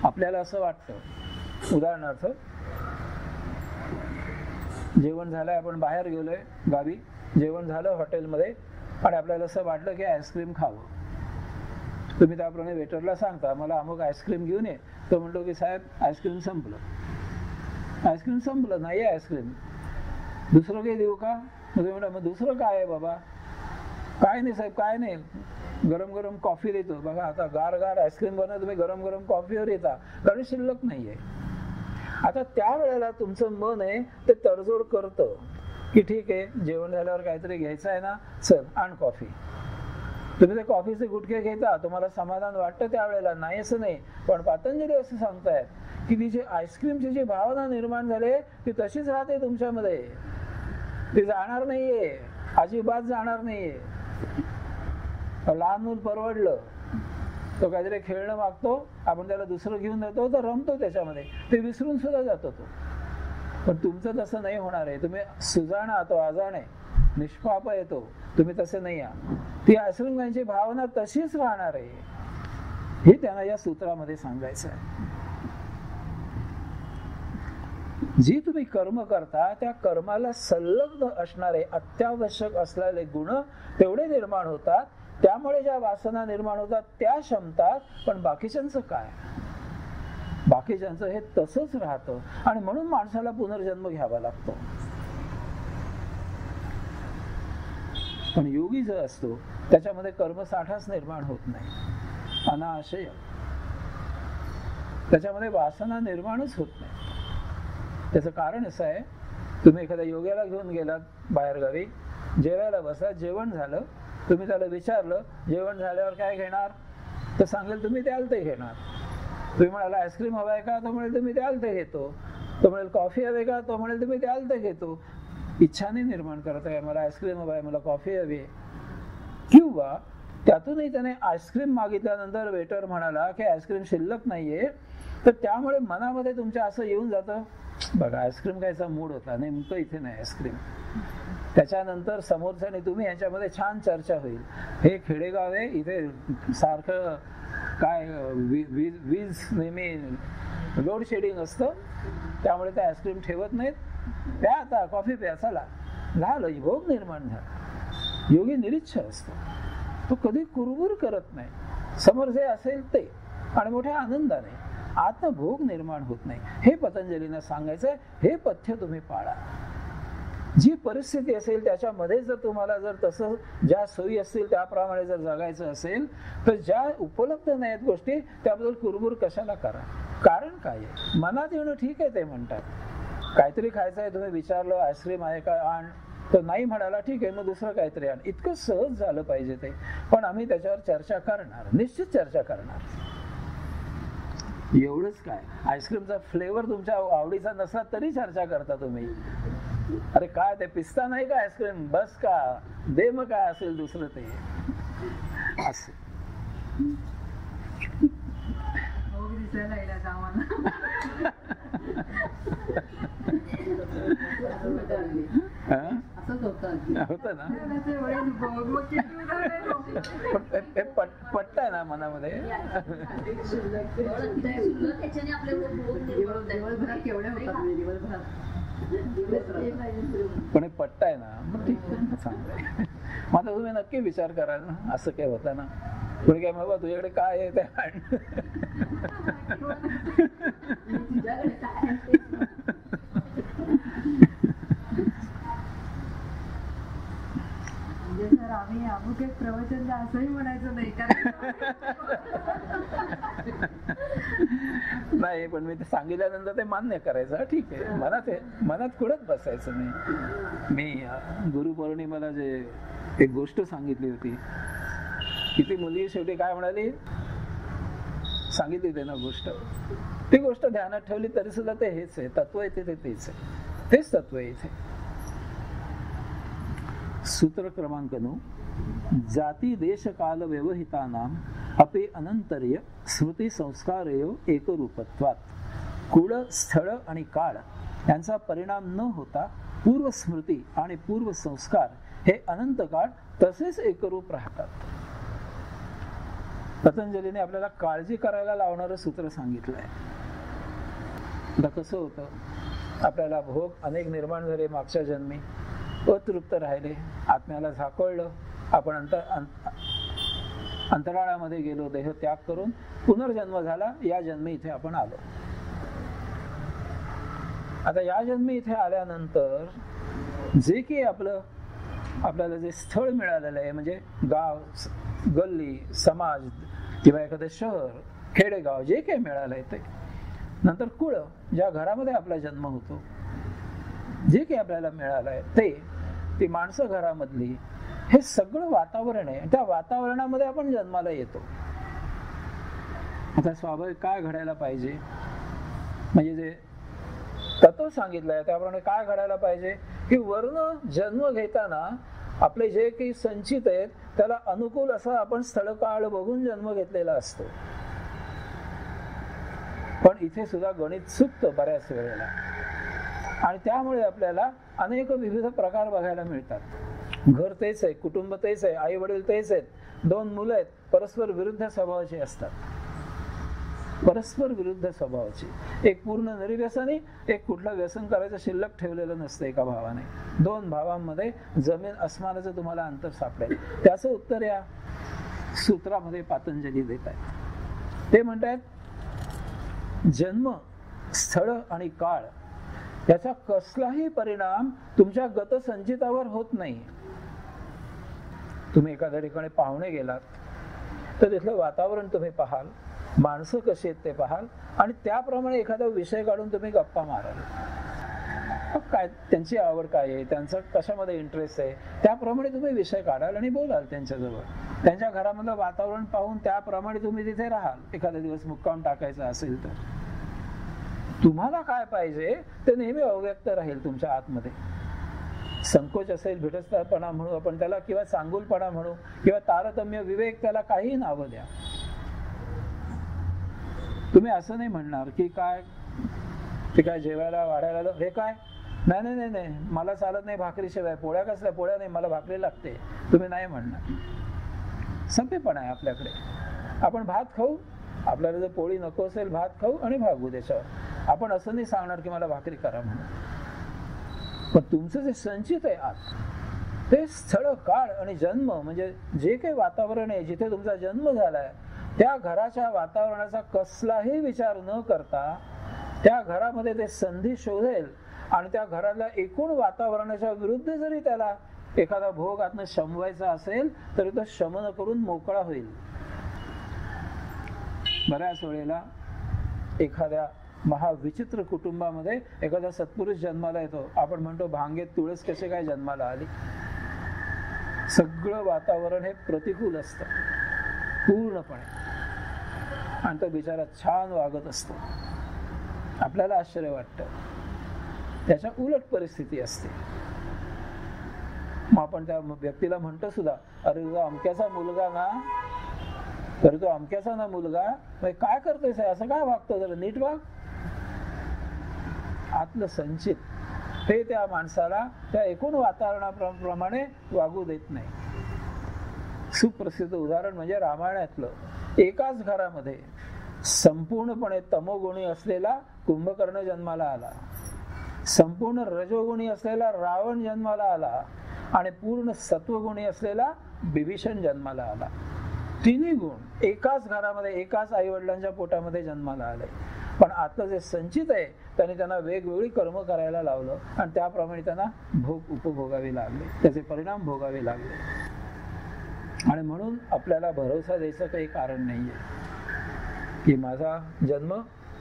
[SPEAKER 1] आपल्याला असं वाटतं, उदाहरणार्थ जेवण झालंय, आपण बाहेर गेलोय गावी, जेवण झालं हॉटेलमध्ये आणि आपल्याला असं वाटलं की आईस्क्रीम खावं. तुम्ही त्याप्रमाणे वेटरला सांगता मला अमुक आईस्क्रीम घेऊन ये. तो म्हणतो की साहेब आईस्क्रीम संपलं. आईस्क्रीम संपलं, नाही आहे आईस्क्रीम, दुसरं काही देऊ का? मग दुसरं काय आहे बाबा? काय नाही साहेब, काय नाही, गरम गरम कॉफी देतो. बघा आता गार गार आईस्क्रीम बनवत तुम्ही गरम गरम कॉफीवर येता, कारण शिल्लक नाहीये. आता त्या वेळेला तुमचं मन आहे ते तडजोड करतं की ठीक आहे, जेवण झाल्यावर काहीतरी घ्यायचं आहे ना, चल आण कॉफी. तुम्ही ते कॉफीचे गुटखे घेता, तुम्हाला समाधान वाटतं त्यावेळेला, नाही असं नाही. पण पतंजली असं सांगतायत की ती जी आईस्क्रीमची जी भावना निर्माण झाली ती तशीच राहते तुमच्यामध्ये, ती जाणार नाहीये, अजिबात जाणार नाहीये. लहान मूल परवडलं, तो काहीतरी खेळणं मागतो, आपण त्याला दुसरं घेऊन देतो, तो रमतो त्याच्यामध्ये, ते विसरून सुद्धा जातो तो. पण तुमचं तसं नाही होणार आहे. तुम्ही सुजाण आहात, अजाणे निष्पाप येतो, तुम्ही तसे नाही आहात. ती आईस्क्रीम खाण्याची भावना तशीच राहणार आहे, हे त्यांना या सूत्रामध्ये सांगायचं आहे. जी तुम्ही कर्म करता त्या कर्माला संलग्न असणारे अत्यावश्यक असलेले गुण तेवढे निर्माण होतात, त्यामुळे ज्या वासना निर्माण होतात त्या क्षमतात. पण बाकीच्यांचं काय, बाकीच्यांचं हे तसंच राहतं आणि म्हणून माणसाला पुनर्जन्म घ्यावा लागतो. पण योगी जो असतो त्याच्यामध्ये कर्मसाठाच निर्माण होत नाही, अनाशय, त्याच्यामध्ये वासना निर्माणच होत नाही. त्याचं कारण असं आहे, तुम्ही एखाद्या योग्याला घेऊन गेलात बाहेरगावी, जेवायला बसा, जेवण झालं, तुम्ही त्याला विचारलं जेवण झाल्यावर काय घेणार, तर सांगेल तुम्ही ते आलते घेणार. तुम्ही म्हणाला आईस्क्रीम हवाय का, तो म्हणेल तुम्ही ते आलते घेतो. तो म्हणेल कॉफी हवे का, तो म्हणेल तुम्ही ते आलते घेतो. इच्छाने निर्माण करत आहे, मला आईस्क्रीम हवाय, मला कॉफी हवी. किंवा त्यातूनही त्याने आईस्क्रीम मागितल्यानंतर वेटर म्हणाला की आईस्क्रीम शिल्लक नाहीये, तर त्यामुळे मनामध्ये तुमच्या असं येऊन जातं, बघा आईस्क्रीम खायचा मूड होता, नेमकं इथे नाही आईस्क्रीम. त्याच्यानंतर समोरच्याने तुम्ही ह्याच्यामध्ये छान चर्चा होईल, हे खेडेगाव आहे, इथे सारखं काय वीज नेहमी लोड शेडिंग असतं, त्यामुळे ते आईस्क्रीम ठेवत नाहीत, प्या आता कॉफी प्या, चला झालं, भोग निर्माण झाला. योगी निरीच्छ असतो, तो कधी कुरबुर करत नाही, समोर जे असेल ते, आणि मोठ्या आनंदाने. आत्मभोग निर्माण होत नाही. हे पतंजलीनं सांगायचंय. हे पथ्य तुम्ही पाळा. जी परिस्थिती असेल त्याच्यामध्ये जर तुम्हाला जर तसं ज्या सोयी असतील त्याप्रमाणे जर जगायचं असेल तर ज्या उपलब्ध नाहीत गोष्टी त्याबद्दल कुरबुर कशाला करा. कारण काय आहे, मनात येणं ठीक आहे. ते म्हणतात काहीतरी खायचं आहे, तुम्ही विचारलं आईस्क्रीम आहे का आण, तर नाही म्हणाला ठीक आहे मग दुसरं काहीतरी आण. इतकं सहज झालं पाहिजे ते. पण आम्ही त्याच्यावर चर्चा करणार, निश्चित चर्चा करणार. एवढंच काय, आईस्क्रीमचा फ्लेवर तुमच्या आवडीचा नसला तरी चर्चा करता तुम्ही. अरे काय ते पिस्ता नाही का आईस्क्रीम, बस का दे मग काय असेल दुसरं ते असं. होत ना, पटतंय ना मनामध्ये. पण हे पटतंय ना, मग ठीक चांगलंय. मग आता तुम्ही नक्की विचार कराल ना, असं काय होतं ना. कोणी काय बाबा तुझ्याकडे काय आहे ते
[SPEAKER 2] आम्ही अमुक एक प्रवचन असंही म्हणायचं नाही.
[SPEAKER 1] नाही पण मी ते सांगितल्यानंतर ते मान्य करायचं. ठीक आहे, मनात कुठंच बसायचं नाही. मी गुरुपौर्णिमेला जे एक गोष्ट सांगितली होती की ती मुलगी शेवटी काय म्हणाली, सांगितली ते ना गोष्ट, ती गोष्ट ध्यानात ठेवली तरी सुद्धा ते हेच आहे, तत्व आहे ते तेच आहे, तेच तत्व आहे इथे. सूत्र क्रमांक 9, जाती देश काल व्यवहितानां अपि अनंतर्य स्मृती संस्कारयो एकरूपत्वात. कुळ, स्थळ आणि काळ यांचा परिणाम न होता पूर्व स्मृती आणि पूर्व संस्कार हे अनंत काळ तसेच एकरूप राहतात. पतंजलीने आपल्याला काळजी करायला लावणारं सूत्र सांगितलंय. आता कसं होतं, आपल्याला भोग अनेक निर्माण झाले मागच्या जन्मी, अतृप्त राहिले, आत्म्याला झाकळलं, आपण अंतराळामध्ये गेलो, देह त्याग करून पुनर्जन्म झाला, या जन्मी इथे आपण आलो. आता या जन्मी इथे आल्यानंतर जे की आपल्याला जे स्थळ मिळालेलं आहे, म्हणजे गाव, गल्ली, समाज किंवा एखादं शहर, खेडेगाव, जे काही मिळालंय ते, नंतर कुळ, ज्या घरामध्ये आपला जन्म होतो, जे काही आपल्याला मिळालंय ते, ती माणसं घरामधली, हे सगळं वातावरण आहे. त्या वातावरणामध्ये आपण जन्माला येतो. आता स्वाभाविक काय घडायला पाहिजे, म्हणजे जे तत्व सांगितलंय त्याप्रमाणे काय घडायला पाहिजे की वर्ण जन्म घेताना आपले जे काही संचित आहेत त्याला अनुकूल असं आपण स्थळ काळ बघून जन्म घेतलेला असतो. पण इथे सुद्धा गणित चुकतं बऱ्याच वेळेला, आणि त्यामुळे आपल्याला अनेक विविध प्रकार बघायला मिळतात. घर तेच आहे, कुटुंब तेच आहे, आई वडील तेच आहेत, 2 मुलं आहेत, परस्पर विरुद्ध स्वभावाची असतात. परस्पर विरुद्ध स्वभावाची, एक पूर्ण निर्व्यसनी, एक कुठलं व्यसन करायचं शिल्लक ठेवलेलं नसतं एका भावाने. 2 भावांमध्ये जमीन अस्मानाचं तुम्हाला अंतर सापडेल. त्याचं उत्तर या सूत्रामध्ये पतंजली देत आहेत. ते म्हणतात जन्म, स्थळ आणि काळ याचा कसलाही परिणाम तुमच्या गतसंचितावर होत नाही. तुम्ही एखाद्या ठिकाणी पाहुणे गेलात तर तिथलं वातावरण तुम्ही पाहाल, माणसं कशी आहेत ते पाहाल, आणि त्याप्रमाणे एखादा विषय काढून तुम्ही गप्पा माराल. काय त्यांची आवड काय आहे, त्यांचं कशामध्ये इंटरेस्ट आहे, त्याप्रमाणे तुम्ही विषय काढाल आणि बोलाल त्यांच्याजवळ. त्यांच्या घरामधलं वातावरण पाहून त्याप्रमाणे तुम्ही तिथे राहाल. एखादा दिवस मुक्काम टाकायचा असेल तर तुम्हाला काय पाहिजे ते नेहमी अव्यक्त राहील तुमच्या आतमध्ये. संकोच असेल, भिडस्तपणा म्हणू आपण त्याला, किंवा चांगुलपणा म्हणू, किंवा तारतम्य, विवेक, त्याला काही नावं द्या. तुम्ही असं नाही म्हणणार की काय ते काय जेवायला वाढायला हे काय, नाही नाही नाही मला चालत नाही भाकरीशिवाय, पोळ्या कसल्या, पोळ्या नाही मला भाकरी लागते, तुम्ही नाही म्हणणार. संपेपणा आहे आपल्याकडे. आपण भात खाऊ, आपल्याला जर पोळी नको असेल भात खाऊ आणि भागू त्याच्यावर. आपण असं नाही सांगणार की मला भाकरी करा म्हणून. पण तुमचं जे संचित आहे आत, ते स्थळ, काळ आणि जन्म, म्हणजे जे काही वातावरण आहे जिथे तुमचा जन्म झालाय त्या घराच्या वातावरणाचा कसलाही विचार न करता त्या घरामध्ये ते संधी शोधेल आणि त्या घरातल्या एकूण वातावरणाच्या विरुद्ध जरी त्याला एखादा भोग आतनं शमवायचा असेल तरी तो शमन करून मोकळा होईल. बऱ्याच वेळेला एखाद्या महाविचित्र कुटुंबामध्ये एखादा सत्पुरुष जन्माला येतो. आपण म्हणतो भांगेत तुळस कसे काय जन्माला आली. सगळं वातावरण हे प्रतिकूल असतं पूर्णपणे आणि तो बिचारा छान वागत असतो. आपल्याला आश्चर्य वाटतं. त्याच्या उलट परिस्थिती असते. मग आपण त्या व्यक्तीला म्हणतो सुद्धा, अरे तुझा अमक्याचा मुलगा ना, तर तो अमक्याचा ना मुलगा, काय करतोय असं काय वागतो, जरा नीट वाग. आतलं संचित हे त्या माणसाला त्या एकूण वातावरणाप्रमाणे वागू देत नाही. सुप्रसिद्ध उदाहरण म्हणजे रामायणातलं. एकाच घरामध्ये संपूर्णपणे तमोगुणी असलेला कुंभकर्ण जन्माला आला, संपूर्ण रजोगुणी असलेला रावण जन्माला आला आणि पूर्ण सत्वगुणी असलेला बिभीषण जन्माला आला. तिन्ही गुण एकाच घरामध्ये एकाच आई वडिलांच्या पोटामध्ये जन्माला आले. पण आतलं जे संचित आहे त्याने त्यांना वेगवेगळी कर्म करायला लावलं आणि त्याप्रमाणे त्यांना भोग उपभोगावे लागले, त्याचे परिणाम भोगावे लागले. आणि म्हणून आपल्याला भरोसा द्यायचं काही कारण नाहीये की माझा जन्म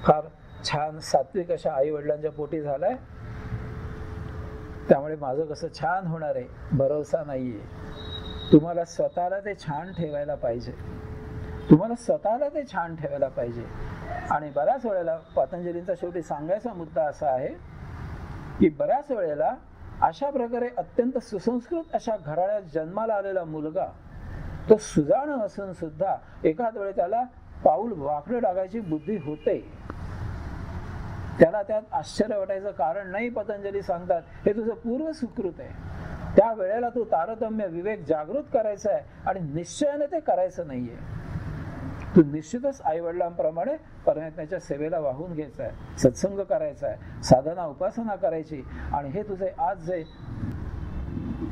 [SPEAKER 1] फार छान सात्विक अशा आई वडिलांच्या पोटी झालाय त्यामुळे माझं कसं छान होणार आहे. भरोसा नाहीये. तुम्हाला स्वतःला ते छान ठेवायला पाहिजे. तुम्हाला स्वतःला ते छान ठेवायला पाहिजे. आणि बऱ्याच वेळेला पतंजलींचा शेवटी सांगायचा मुद्दा असा आहे की बऱ्याच वेळेला अशा प्रकारे अत्यंत सुसंस्कृत अशा घराण्यात जन्माला आलेला मुलगा तो सुजाण असून सुद्धा एखाद वेळे त्याला पाऊल वाकडं टाकायची बुद्धी होते. त्याला त्यात आश्चर्य वाटायचं कारण नाही. पतंजली सांगतात हे तुझं पूर्व सुकृत आहे. त्या वेळेला तू तारतम्य विवेक जागृत करायचा आहे आणि निश्चयाने ते करायचं नाहीये. तू निश्चितच आई वडिलांप्रमाणे परमात्म्याच्या सेवेला वाहून घ्यायचा आहे, सत्संग करायचा आहे, साधना उपासना करायची आणि हे तुझे आज जे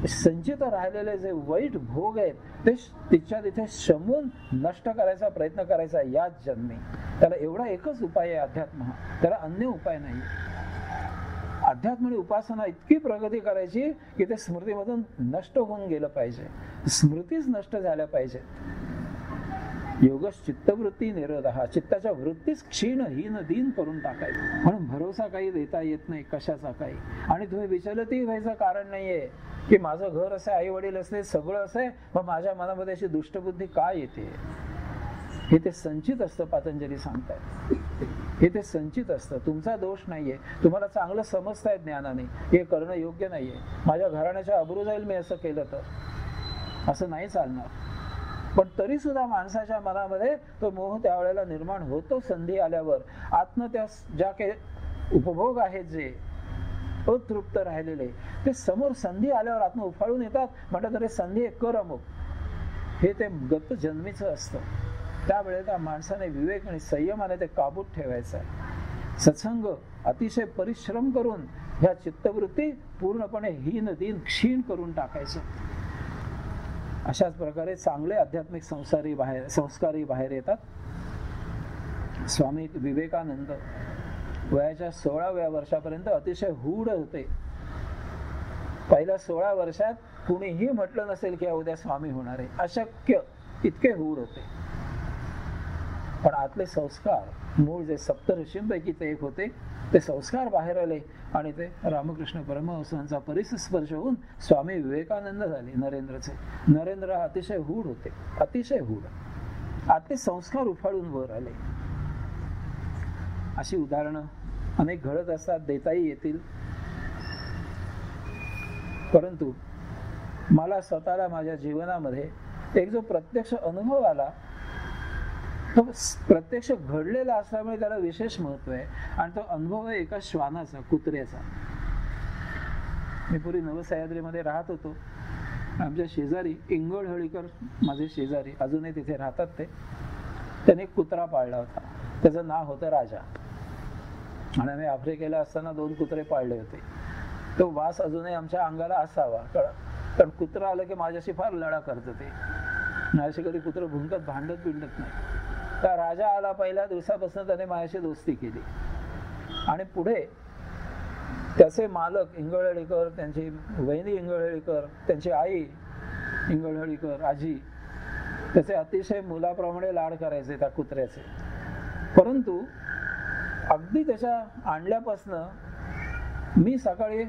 [SPEAKER 1] संचित राहिलेले जे वाईट भोग आहेत ते तिच्या तिथे शमवून नष्ट करायचा प्रयत्न करायचा याच जन्मी. त्याला एवढा एकच उपाय आहे अध्यात्म, त्याला अन्य उपाय नाही. अध्यात्म आणि उपासना इतकी प्रगती करायची की ते स्मृतीमधून नष्ट होऊन गेलं पाहिजे, स्मृतीच नष्ट झाल्या पाहिजे. योगश चित्तवृत्ती निरोधः, चित्ताच्या वृत्तीच क्षीण हीन दीन करून टाकायचं. म्हणून भरोसा काही देता येत नाही कशाचा काही. आणि तुम्ही विचलितही व्हायचं कारण नाहीये की माझं घर असे, आई वडील असले, सगळं असे, मग माझ्या मनामध्ये अशी दुष्टबुद्धी काय येते. हे ते संचित असतं. पतंजली सांगतायत हे ते संचित असतं. तुमचा दोष नाहीये. तुम्हाला चांगलं समजताय ज्ञानाने, हे करणं योग्य नाहीये. माझ्या घराण्याच्या अब्रू जाईल मी असं केलं तर, असं नाही चालणार. पण तरी सुद्धा माणसाच्या मनामध्ये तो मोह त्यावेळेला निर्माण होतो. संधी आल्यावर आत्म त्या ज्या काही उपभोग आहेत जे अतृप्त राहिलेले ते समोर संधी आल्यावर आत्म उफाळून येतात. म्हणतात अरे संधी कर अमुक. हे ते गत जन्मीचं असतं. त्यावेळेला त्या माणसाने विवेक आणि संयमाने ते काबूत ठेवायचं आहे. सत्संग अतिशय परिश्रम करून ह्या चित्तवृत्ती पूर्णपणे हीन दीन क्षीण करून टाकायचं. अशाच प्रकारे चांगले आध्यात्मिक संस्कारी बाहेर येतात. स्वामी विवेकानंद वयाच्या 16व्या वर्षापर्यंत अतिशय हूड होते. पहिल्या 16 वर्षात कुणीही म्हटलं नसेल की उद्या स्वामी होणार आहे, अशक्य इतके हूड होते. पण आतले संस्कार मूळ जे सप्त ऋषींपैकी ते एक होते ते संस्कार बाहेर आले आणि ते रामकृष्ण परमहंसांचा परिस्पर्श होऊन स्वामी विवेकानंद झाले. नरेंद्र हा अतिशय हूड होते, अतिशय हूड. आतले संस्कार उफाळून वर आले. अशी उदाहरणं अनेक घडत असतात, देताही येतील. परंतु मला स्वतःला माझ्या जीवनामध्ये एक जो प्रत्यक्ष अनुभव आला तो प्रत्यक्ष घडलेला असल्यामुळे त्याला विशेष महत्व आहे. आणि तो अनुभव आहे एका श्वानाचा, कुत्र्याचा. मी पूर्वी नवसह्याद्रीमध्ये राहत होतो. आमच्या शेजारी इंगळहळीकर माझे शेजारी अजूनही तिथे राहतात. त्याने एक कुत्रा पाळला होता. त्याचं नाव होतं राजा. आणि आम्ही आफ्रिकेला असताना 2 कुत्रे पाळले होते. तो वास अजूनही आमच्या अंगाला असावा, कारण कुत्रा आलं की माझ्याशी फार लढा करत ते. माझ्याशी कधी कुत्रं भुंकत भांडत बिंडत नाही. तर राजा आला पहिल्या दिवसापासून त्याने माझ्याशी दोस्ती केली आणि पुढे त्याचे मालक इंगळहळीकर, त्यांची वहिनी इंगळहळीकर, त्यांची आई इंगळहळीकर आजी त्याचे अतिशय मुलाप्रमाणे लाड करायचे त्या कुत्र्याचे. परंतु अगदी त्याच्या आणल्यापासनं मी सकाळी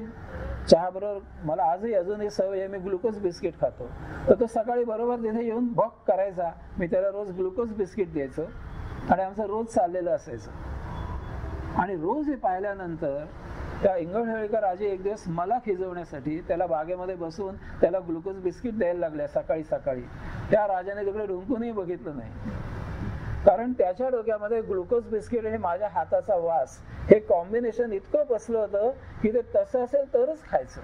[SPEAKER 1] चहा बरोबर, मला आजही अजूनही सवय आहे, मी ग्लुकोज बिस्किट खातो, तर तो सकाळी बरोबर तिथे येऊन भॉक करायचा. मी त्याला रोज ग्लुकोज बिस्किट द्यायचो आणि आमचं रोज चाललेलं असायचं. आणि रोज हे पाहिल्यानंतर त्या इंगळहळीकर आजी एक दिवस मला खिजवण्यासाठी त्याला बागेमध्ये बसून त्याला ग्लुकोज बिस्किट द्यायला लागल्या सकाळी सकाळी. त्या राजाने तिकडे डुंकूनही बघितलं नाही, कारण त्याच्या डोक्यामध्ये ग्लुकोज बिस्किट आणि माझ्या हाताचा वास हे कॉम्बिनेशन इतकं बसलं होतं की ते तसं असेल तरच खायचं.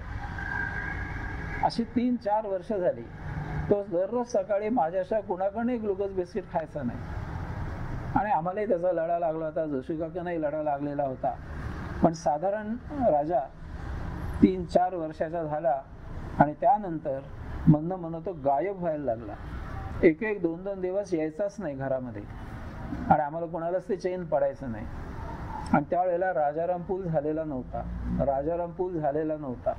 [SPEAKER 1] अशी 3-4 वर्ष झाली तो दररोज सकाळी माझ्याशा कुणाकडे ग्लुकोज बिस्किट खायचा नाही. आणि आम्हालाही त्याचा लढा लागला होता, जोशी काकांनाही लढा लागलेला होता. पण साधारण राजा 3-4 वर्षाचा झाला आणि त्यानंतर म्हणणं तो गायब व्हायला लागला. 1-1, 2-2 दिवस यायचाच नाही घरामध्ये आणि आम्हाला कोणालाच ते चैन पडायचं नाही. आणि त्यावेळेला राजाराम पूल झालेला नव्हता.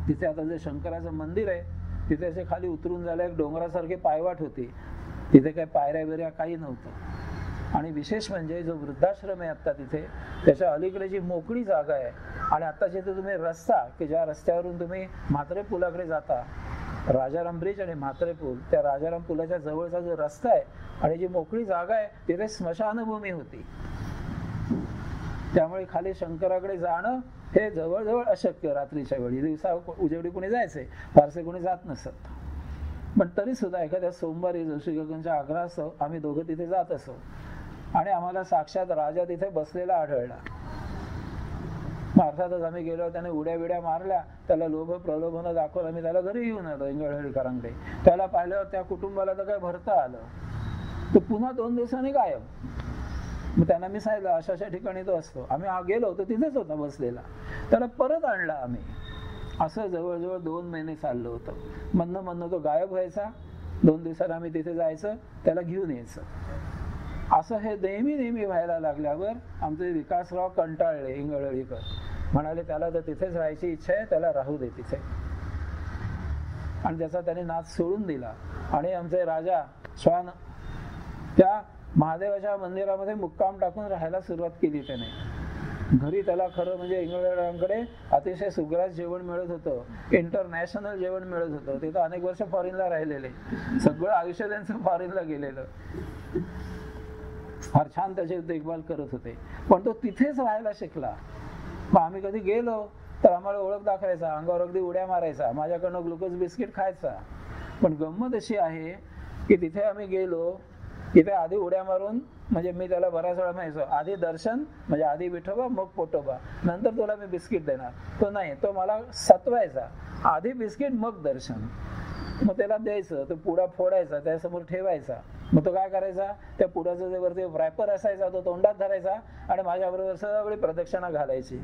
[SPEAKER 1] तिथे आता जे शंकराचं मंदिर आहे तिथे असे खाली उतरून जायला एक डोंगरासारखी पायवाट होती. तिथे काही पायऱ्या बिऱ्या काही नव्हतं. आणि विशेष म्हणजे जो वृद्धाश्रम आहे आता तिथे, त्याच्या अलीकडे जी मोकळी जागा आहे आणि आता जिथे तुम्ही रस्ता, की ज्या रस्त्यावरून तुम्ही म्हात्रे पुलाकडे जाता, राजाराम ब्रिज आणि म्हात्रे पूल, त्या राजाराम पुलाच्या जवळचा जो रस्ता आहे आणि जी मोकळी जागा आहे तिथे स्मशानभूमी होती. त्यामुळे खाली शंकराकडे जाणं हे जवळजवळ अशक्य रात्रीच्या वेळी. दिवसा उजेडी कोणी जायचे, फारसे कोणी जात नसत. पण तरी सुद्धा एखाद्या सोमवारी जोशी काकांच्या आग्रहास्तव आम्ही दोघं तिथे जात असो आणि आम्हाला साक्षात राजा तिथे बसलेला आढळला. अर्थातच आम्ही गेलो, त्याने उड्या बिड्या मारल्या, त्याला लोभ प्रलोभन दाखवून आम्ही त्याला घरी घेऊन आलो इंगळहळीकरांकडे. त्याला पाहिल्यावर त्या कुटुंबाला तर काय भरता आलं. तो पुन्हा 2 दिवसांनी गायब. मग त्यांना मी सांगितलं अशा अशा ठिकाणी तो असतो. आम्ही गेलो तर तिथेच होता बसलेला. त्याला परत आणला आम्ही. असं जवळजवळ 2 महिने चाललं होतं. म्हणणं तो गायब व्हायचा, 2 दिवसात आम्ही तिथे जायचं, त्याला घेऊन यायचं. असं हे नेहमी व्हायला लागल्यावर आमचे विकासराव कंटाळले. इंगळहळीकर म्हणाले त्याला तर तिथेच राहायची इच्छा आहे, त्याला राहू दे तिथे. आणि त्याचा त्याने नाच सोडून दिला. आणि आमचे राजा श्वान त्या महादेवाच्या मंदिरामध्ये मुक्काम टाकून राहायला सुरुवात केली त्याने. घरी त्याला खरं म्हणजे इंगळहळीकरांकडे अतिशय सुग्रास जेवण मिळत होतं, इंटरनॅशनल जेवण मिळत होतं. ते तर अनेक वर्ष फॉरेनला राहिलेले, सगळं आयुष्य त्यांचं फॉरेनला गेलेलं. फार छान त्याची देखभाल करत होते. पण तो तिथेच राहायला शिकला. मग आम्ही कधी गेलो तर आम्हाला ओळख दाखवायचा, अंगावर अगदी उड्या मारायचा, माझ्याकडनं ग्लुकोज बिस्किट खायचा. पण गंमत अशी आहे की तिथे आम्ही गेलो, तिथे आधी उड्या मारून, म्हणजे मी त्याला बऱ्याच वेळा म्हणायचो आधी दर्शन, म्हणजे आधी विठोबा मग पोटोबा, नंतर तुला मी बिस्किट देणार. तो नाही, तो मला सतवायचा, आधी बिस्किट मग दर्शन. मग त्याला द्यायचं, तो पुडा फोडायचा, त्यासमोर ठेवायचा. मग तो काय करायचा, त्या पुड्याचं जे वरती रॅपर असायचा तो तोंडात धरायचा आणि माझ्याबरोबर सगळी प्रदक्षिणा घालायची.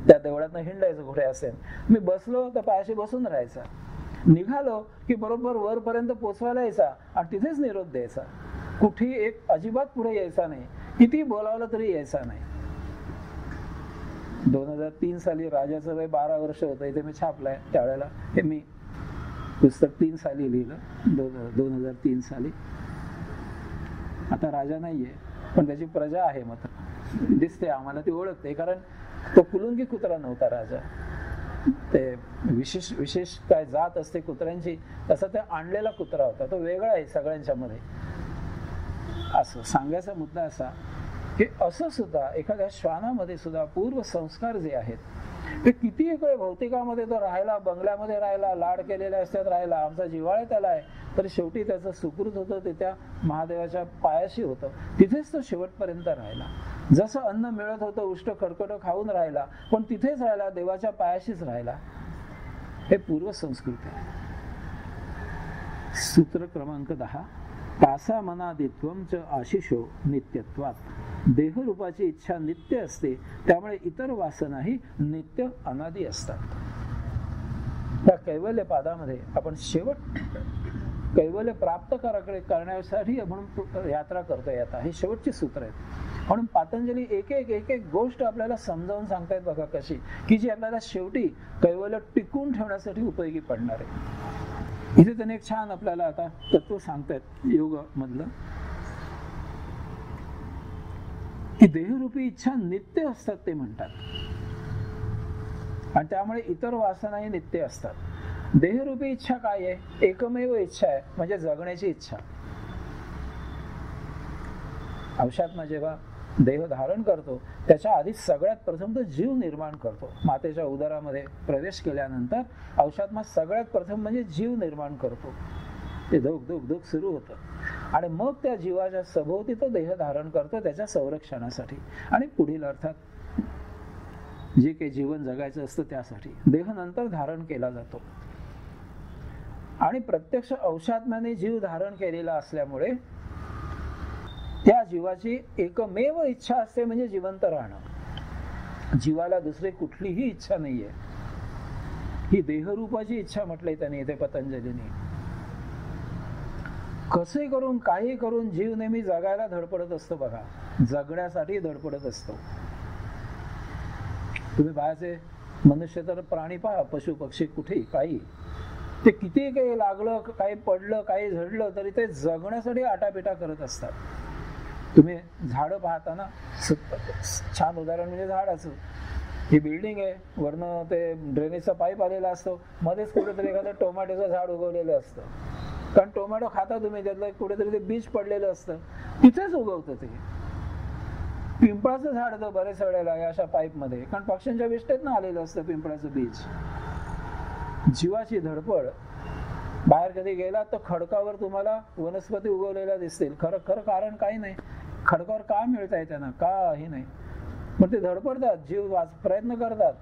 [SPEAKER 1] त्या देवळातनं हिंडायचं कुठे असेल. मी बसलो तर पायाशी बसून राहायचा, निघालो की बरोबर वरपर्यंत पोचवायला यायचा आणि तिथेच निरोप द्यायचा. कुठे एक अजिबात पुढे यायचा नाही, किती बोलावलं तरी यायचा नाही. 2003 साली राजाचं वय 12 वर्ष होतं. इथे मी छापलाय त्यावेळेला, हे मी पुस्तक 3 साली लिहिलं, 2003 साली. आता राजा नाहीये पण त्याची प्रजा आहे, मात्र दिसते आम्हाला, ती ओळखते, कारण तो कुलुंगी कुत्रा नव्हता राजा. ते विशेष काय जात असते कुत्र्यांची, तसा ते आणलेला कुत्रा होता. तो वेगळा आहे सगळ्यांच्या मध्ये. असं सांगायचा मुद्दा असा की असं सुद्धा एखाद्या श्वानामध्ये सुद्धा पूर्व संस्कार जे आहेत ते किती इकडे भौतिकामध्ये तो राहिला, बंगल्यामध्ये राहिला, लाड केलेल्या असतात राहिला, आमचा जिव्हाळा त्याला आहे, तर शेवटी त्याचं सुकृत होतं ते त्या महादेवाच्या पायाशी होतं. तिथेच तो शेवटपर्यंत राहिला. जसं अन्न मिळत होतं उष्ट खडखड खाऊन राहिला, पण तिथेच राहिला, देवाच्या पायाशीच राहिला. हे पूर्व संस्कृती आहे. सूत्र क्रमांक 10, तासा मनादित्वम च आशिषो नित्यत्वात. देहरूपाची इच्छा नित्य असते, त्यामुळे इतर वासनाही नित्य अनादी असतात. त्या कैवल्य पादामध्ये आपण शेवट कैवल्य प्राप्त करण्यासाठी म्हणून यात्रा करतोय आता. हे शेवटची सूत्र आहेत. म्हणून पातंजली एक एक गोष्ट आपल्याला समजावून सांगतायत बघा कशी, की जी आपल्याला शेवटी कैवल्य टिकून ठेवण्यासाठी उपयोगी पडणार आहे. इथे त्यांनी एक छान आपल्याला आता तत्व सांगतायत योग मधलं, की देहरूपी इच्छा नित्य असतात ते म्हणतात, आणि त्यामुळे इतर वासनाही नित्य असतात. देहरूपी इच्छा काय आहे? एकमेव इच्छा आहे, म्हणजे जगण्याची इच्छा. अवशात्मा जेव्हा देह धारण करतो त्याच्या आधी सगळ्यात प्रथम तो जीव निर्माण करतो. मातेच्या उदरामध्ये प्रवेश केल्यानंतर अवशात्मा सगळ्यात प्रथम म्हणजे जीव निर्माण करतो. ते धोक सुरू होतं आणि मग त्या जीवाच्या सभोवती तो देह धारण करतो त्याच्या संरक्षणासाठी आणि पुढील अर्थात जे काही जीवन जगायचं असतं त्यासाठी देह नंतर धारण केला जातो. आणि प्रत्यक्ष अवशात्म्याने जीव धारण केलेला असल्यामुळे त्या जीवाची एकमेव इच्छा असते, म्हणजे जिवंत राहणं. जीवाला दुसरी कुठलीही इच्छा नाहीये. ही देहरूपाची इच्छा म्हटलंय त्याने इथे पतंजलीने. कसे करून काही करून जीव नेहमी जगायला धडपडत असतो बघा, जगण्यासाठी धडपडत असतो. तुम्ही बाहेरचे मनुष्य तर प्राणी पहा, पशु पक्षी कुठेही काही, ते किती काही लागलं, काही पडलं, काही झडलं तरी ते जगण्यासाठी आटापिटा करत असतात. तुम्ही झाडं पाहता ना, छान उदाहरण म्हणजे झाडाचं. ही बिल्डिंग आहे, वरनं ते ड्रेनेजचा पाईप आलेला असतो, मध्येच कुठेतरी एखादं टोमॅटोचं झाड उगवलेलं असतं. कारण टोमॅटो खाता तुम्ही, त्यातलं कुठेतरी ते बीज पडलेलं असतं, तिथेच उगवतं ते. पिंपळाचं झाड तर बरेच वेळेला आहे अशा पाईप मध्ये, कारण पक्ष्यांच्या विष्ठेतनं आलेलं असतं पिंपळाचं बीज. जीवाची धडपड. बाहेर कधी गेला तर खडकावर तुम्हाला वनस्पती उगवलेल्या दिसतील. खरं कारण काही नाही. खडकावर का मिळतंय त्यांना? काही नाही. पण ते धडपडतात, जीव प्रयत्न करतात,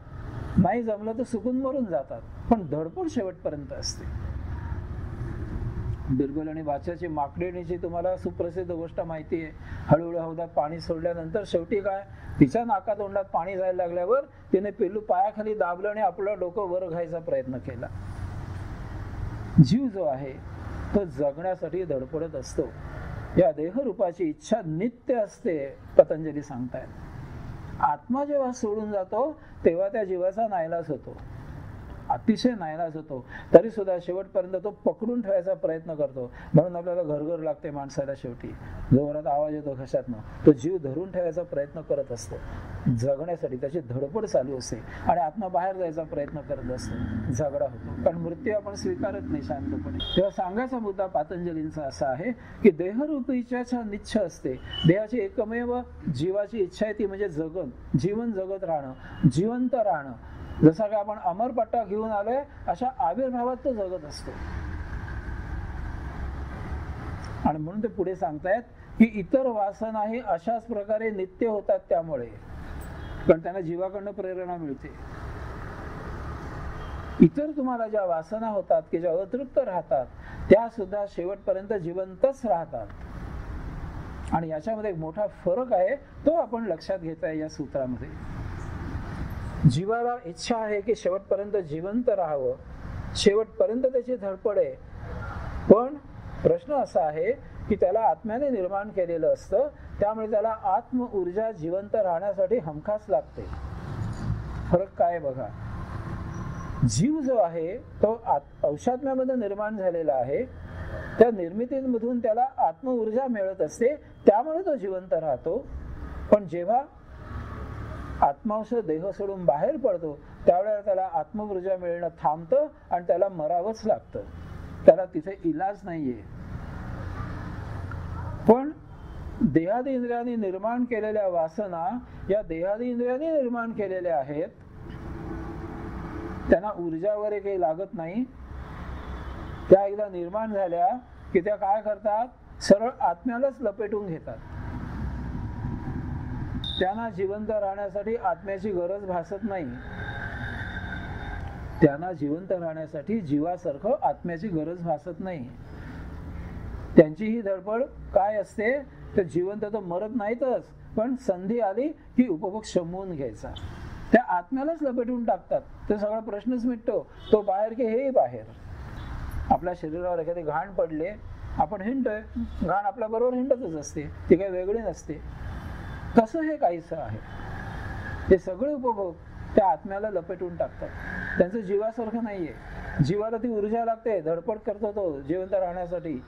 [SPEAKER 1] नाही जमलं तर सुकून मरून जातात, पण धडपड शेवटपर्यंत असते. बिरबल आणि बादशाहची माकडिणीची तुम्हाला सुप्रसिद्ध गोष्ट माहिती आहे. हळूहळू हौदात पाणी सोडल्यानंतर शेवटी काय, तिच्या नाका तोंडात पाणी जायला लागल्यावर तिने पिल्लू पायाखाली दाबलं आणि आपलं डोकं वर घ्यायचा प्रयत्न केला. जीव जो आहे तो जगण्यासाठी धडपडत असतो. या देहरूपाची इच्छा नित्य असते, पतंजली सांगतायत. आत्मा जेव्हा सोडून जातो तेव्हा त्या जीवाचा नाईलाज होतो, अतिशय नाईलाज होतो. तरी सुद्धा शेवटपर्यंत तो पकडून ठेवायचा प्रयत्न करतो. म्हणून आपल्याला घरघर लागते माणसाला. शेवटी जोरात आवाज येतो घशातनं, तो जीव धरून ठेवायचा प्रयत्न करत असतो. जगण्यासाठी त्याची धडपड चालू असते आणि आत्मा बाहेर जायचा प्रयत्न करत असतो. झगडा होतो, कारण मृत्यू आपण स्वीकारत नाही शांतपणे. तेव्हा सांगायचा मुद्दा पातंजलींचा असा आहे की देहरूपी इच्छा निश्चय असते. देहाची एकमेव जीवाची इच्छा आहे ती म्हणजे जीवन जगत राहणं, जिवंत राहणं. जसा की आपण अमरपट्टा घेऊन आलोय अशा आविर्भावात तो जगत असतो. आणि म्हणून ते पुढे सांगतायत की इतर वासनाही अशाच प्रकारे नित्य होतात, त्यामुळे पण त्यांना जीवाकडनं प्रेरणा मिळते. इतर तुम्हाला ज्या वासना होतात की ज्या अतृप्त राहतात त्या सुद्धा शेवटपर्यंत जिवंतच राहतात. आणि याच्यामध्ये एक मोठा फरक आहे, तो आपण लक्षात घेताय या सूत्रामध्ये. जीवाला इच्छा आहे की शेवटपर्यंत जिवंत राहावं, शेवटपर्यंत त्याची धडपड आहे. पण प्रश्न असा आहे की त्याला आत्म्याने निर्माण केलेलं असतं, त्यामुळे त्याला आत्म ऊर्जा जिवंत राहण्यासाठी हमखास लागते. फरक काय बघा, जीव जो आहे तो अवशात्म्यामध्ये निर्माण झालेला आहे, त्या निर्मितीमधून त्याला आत्म ऊर्जा मिळत असते, त्यामुळे तो जिवंत राहतो. पण जेव्हा आत्मांश देह सोडून बाहेर पडतो त्यावेळेला त्याला आत्मऊर्जा मिळणं थांबतं आणि त्याला मरावंच लागतं. त्याला तिथे इलाज नाहीये. पण देहादी इंद्रियांनी निर्माण केलेल्या वासना या देहादी इंद्रियांनी निर्माण केलेल्या आहेत, त्यांना ऊर्जा वगैरे काही लागत नाही. त्या एकदा निर्माण झाल्या की त्या काय करतात, सरळ आत्म्यालाच लपेटून घेतात. त्यांना जिवंत राहण्यासाठी आत्म्याची गरज भासत नाही. त्यांना जिवंत राहण्यासाठी जीवासारखं आत्म्याची गरज भासत नाही. त्यांची ही धडपड काय असते, तर जिवंत तर मरत नाहीतच, पण संधी आली की उपभोग शमवून घ्यायचा. त्या आत्म्यालाच लपेटून टाकतात. तर सगळा प्रश्नच मिटतो, तो बाहेर की हेही बाहेर. आपल्या शरीरावर एखादी घाण पडले, आपण हिंडतोय, घाण आपल्या बरोबर हिंडतच असते, ती काही वेगळी नसते. तसं हे काहीच आहे. हे सगळे उपभोग त्या आत्म्याला लपेटून टाकतात. त्यांचं जीवासारखं नाहीये. जीवाला ती ऊर्जा लागते, धडपड करतो तो जिवंत राहण्यासाठी,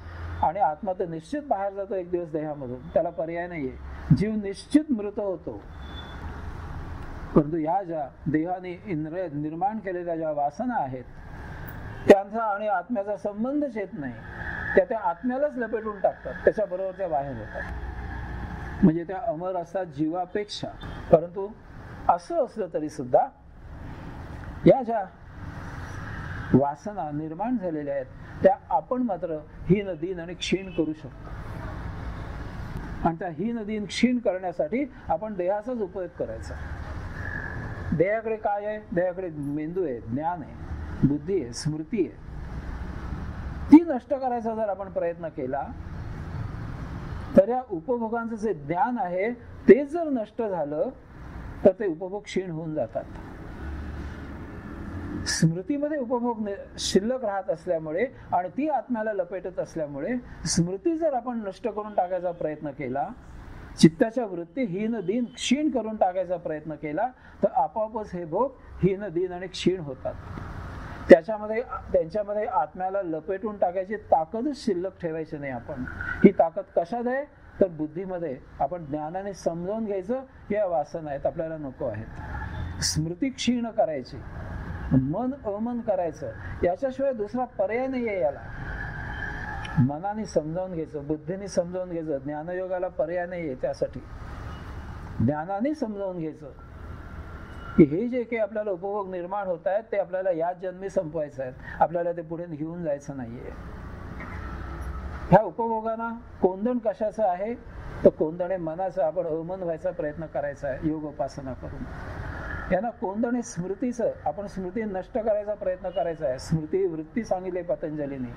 [SPEAKER 1] आणि आत्मा तर निश्चित बाहेर जातो एक दिवस देहामधून, त्याला पर्याय नाहीये. जीव निश्चित मृत होतो. परंतु या ज्या देहाने इंद्रिय निर्माण केलेल्या ज्या वासना आहेत, त्यांचा आणि आत्म्याचा संबंधच येत नाही. त्या आत्म्यालाच लपेटून टाकतात, त्याच्याबरोबर त्या बाहेर होतात. म्हणजे त्या अमर असतात जीवापेक्षा. परंतु असं असलं तरी सुद्धा या ज्या वासना निर्माण झालेल्या आहेत, त्या आपण मात्र हीन दीन आणि क्षीण करू शकतो. आणि त्या हीन दीन क्षीण करण्यासाठी आपण देहाचाच उपयोग करायचा. देहाकडे काय आहे? देहाकडे मेंदू आहे, ज्ञान आहे, बुद्धी आहे, स्मृती आहे. ती नष्ट करायचा जर आपण प्रयत्न केला तर या उपभोगांचं जे ज्ञान आहे ते जर नष्ट झालं तर ते उपभोग क्षीण होऊन जातात. स्मृतीमध्ये उपभोग शिल्लक राहत असल्यामुळे आणि ती आत्म्याला लपेटत असल्यामुळे स्मृती जर आपण नष्ट करून टाकायचा प्रयत्न केला, चित्ताच्या वृत्ती हीन दीन क्षीण करून टाकायचा प्रयत्न केला, तर आपोआपच हे भोग हीन दीन आणि क्षीण होतात. त्यांच्यामध्ये आत्म्याला लपेटून टाकायची ताकदच शिल्लक ठेवायची नाही. आपण ही ताकद कशात आहे? तर बुद्धीमध्ये. आपण ज्ञानाने समजावून घ्यायचं या वासना आहेत, आपल्याला नको आहेत. स्मृती क्षीण करायची, मन अमन करायचं, याच्याशिवाय दुसरा पर्याय नाही आहे. याला मनाने समजावून घ्यायचं, बुद्धीने समजावून घ्यायचं. ज्ञानयोगाला पर्याय नाही आहे. त्यासाठी ज्ञानाने समजावून घ्यायचं की हे जे काही आपल्याला उपभोग निर्माण होत आहेत ते आपल्याला याच जन्मी संपवायचं आहे. आपल्याला ते पुढे घेऊन जायचं नाहीये. ह्या उपभोगांना कोंदण कशाचं आहे? तर कोंदण हे मनाचं. आपण अमन व्हायचा प्रयत्न करायचा आहे योग उपासना करून. यांना कोंदण हे स्मृतीचं. आपण स्मृती नष्ट करायचा प्रयत्न करायचा आहे. स्मृती वृत्ती सांगितली पतंजलीने.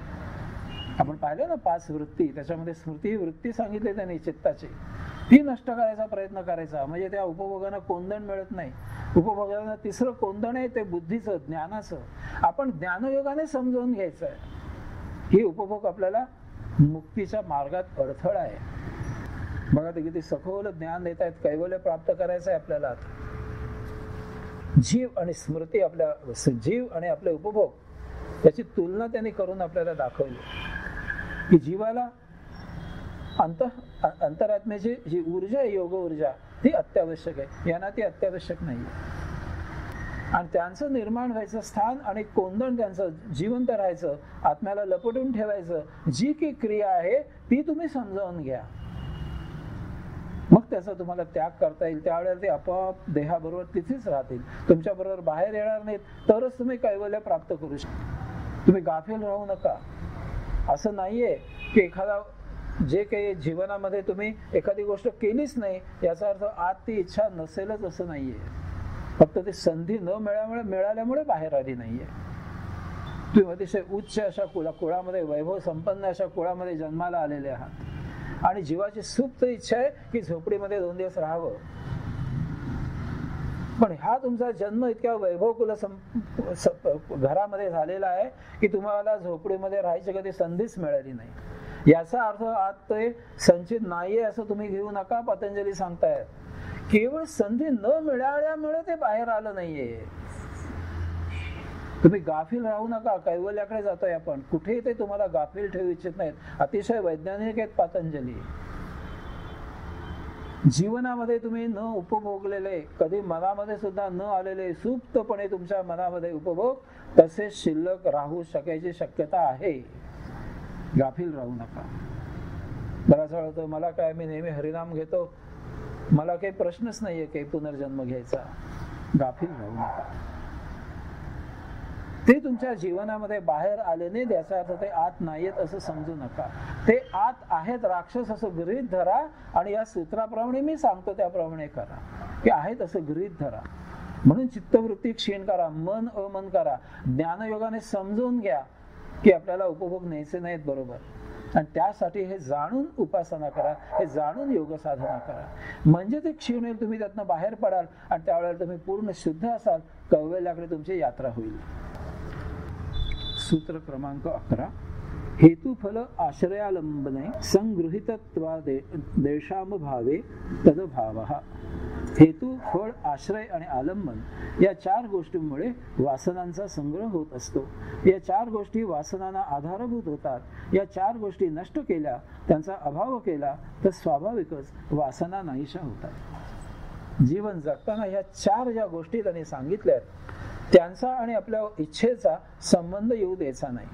[SPEAKER 1] आपण पाहिलं ना 5 वृत्ती, त्याच्यामध्ये स्मृती वृत्ती सांगितली त्यांनी चित्ताची. ती नष्ट करायचा प्रयत्न करायचा, म्हणजे त्या उपभोगांना कोंदण मिळत नाही. उपभोगांना तिसरं कोंदण आहे ते बुद्धीचं, ज्ञानाचं. आपण ज्ञानयोगाने समजावून घ्यायचं आहे. ही उपभोग आपल्याला मुक्तीच्या मार्गात अडथळा आहे. बघा ते किती सखोल ज्ञान देत आहेत. कैवल्य प्राप्त करायचं आहे आपल्याला. जीव आणि स्मृती, आपल्या जीव आणि आपले उपभोग त्याची तुलना त्यांनी करून आपल्याला दाखवली की जीवाला अंतरात्म्याची जी ऊर्जा आहे, योग ऊर्जा, ती अत्यावश्यक आहे. यांना ती अत्यावश्यक नाही. आणि त्यांचं निर्माण व्हायचं स्थान आणि कोंदण त्यांचं जिवंत राहायचं, आत्म्याला लपटून ठेवायचं, जी काही क्रिया आहे ती तुम्ही समजावून घ्या. मग त्याचा तुम्हाला त्याग करता येईल. त्यावेळेला ते आपोआप देहाबरोबर तिथेच राहतील, तुमच्या बरोबर बाहेर येणार नाहीत. तरच तुम्ही कैवल्य प्राप्त करू शकता. तुम्ही गाफील राहू नका. असं नाहीये की एखादा जे काही जीवनामध्ये तुम्ही एखादी गोष्ट केलीच नाही याचा अर्थ आत ती इच्छा नसेलच असं नाहीये. फक्त ती संधी न मिळाल्यामुळे बाहेर आली नाहीये. तुम्ही अतिशय उच्च अशा कुळामध्ये, वैभव संपन्न अशा कुळामध्ये जन्माला आलेले आहात आणि जीवाची सुप्त इच्छा आहे की झोपडीमध्ये 2 दिवस राहावं. पण हा तुमचा जन्म इतक्या वैभवकुल घरामध्ये झालेला आहे की तुम्हाला झोपडीमध्ये राहायची कधी संधीच मिळाली नाही. याचा अर्थ आत ते संचित नाहीये असं तुम्ही घेऊ नका. पतंजली सांगतायत केवळ संधी न मिळाल्यामुळे ते बाहेर आलं नाहीये. तुम्ही गाफील राहू नका. कैवल्याकडे जातोय आपण. कुठेही ते तुम्हाला गाफील ठेवू इच्छित नाहीत. अतिशय वैज्ञानिक आहेत पतंजली. जीवनामध्ये तुम्ही न उपभोगलेले, कधी मनामध्ये सुद्धा न आलेले सुप्तपणे तुमच्या मनामध्ये उपभोग तसेच शिल्लक राहू शकायची शक्यता आहे. गाफील राहू नका. बराच वेळा होतं मला काय, मी नेहमी हरिनाम घेतो, मला काही प्रश्नच नाहीये काही पुनर्जन्म घ्यायचा. गाफील राहू नका. ते तुमच्या जीवनामध्ये बाहेर आले नाहीत याचा अर्थ ते आत नाहीयेत असं समजू नका. ते आत आहेत राक्षस असं गृहीत धरा आणि या सूत्राप्रमाणे मी सांगतो त्याप्रमाणे करा की आहेत असं गृहीत धरा. म्हणून चित्तवृत्ती क्षीण करा, मन अमन करा. ज्ञानयोगाने समजून घ्या की आपल्याला उपभोग न्यायचे नाहीत बरोबर. आणि त्यासाठी हे जाणून उपासना करा, हे जाणून योग साधना करा. म्हणजे ते क्षीण होईल, तुम्ही त्यातनं बाहेर पडाल आणि त्यावेळेला तुम्ही पूर्ण शुद्ध असाल. कैवल्याकडे तुमची यात्रा होईल. सूत्र क्रमांक 11. हेतुफल आश्रयालंबने संगृहीतत्वादेशाम भावे तदभावः. हेतू, फळ, आश्रय आणि आलंबन या 4 गोष्टींमुळे वासनांचा संग्रह होत असतो. या 4 गोष्टी वासनांना आधारभूत होतात. या 4 गोष्टी नष्ट केल्या, त्यांचा अभाव केला तर स्वाभाविकच वासना नाहीशा होतात. जीवन जगताना ह्या 4 ज्या गोष्टी त्यांनी सांगितल्यात त्यांचा आणि आपल्या इच्छेचा संबंध येऊ द्यायचा नाही.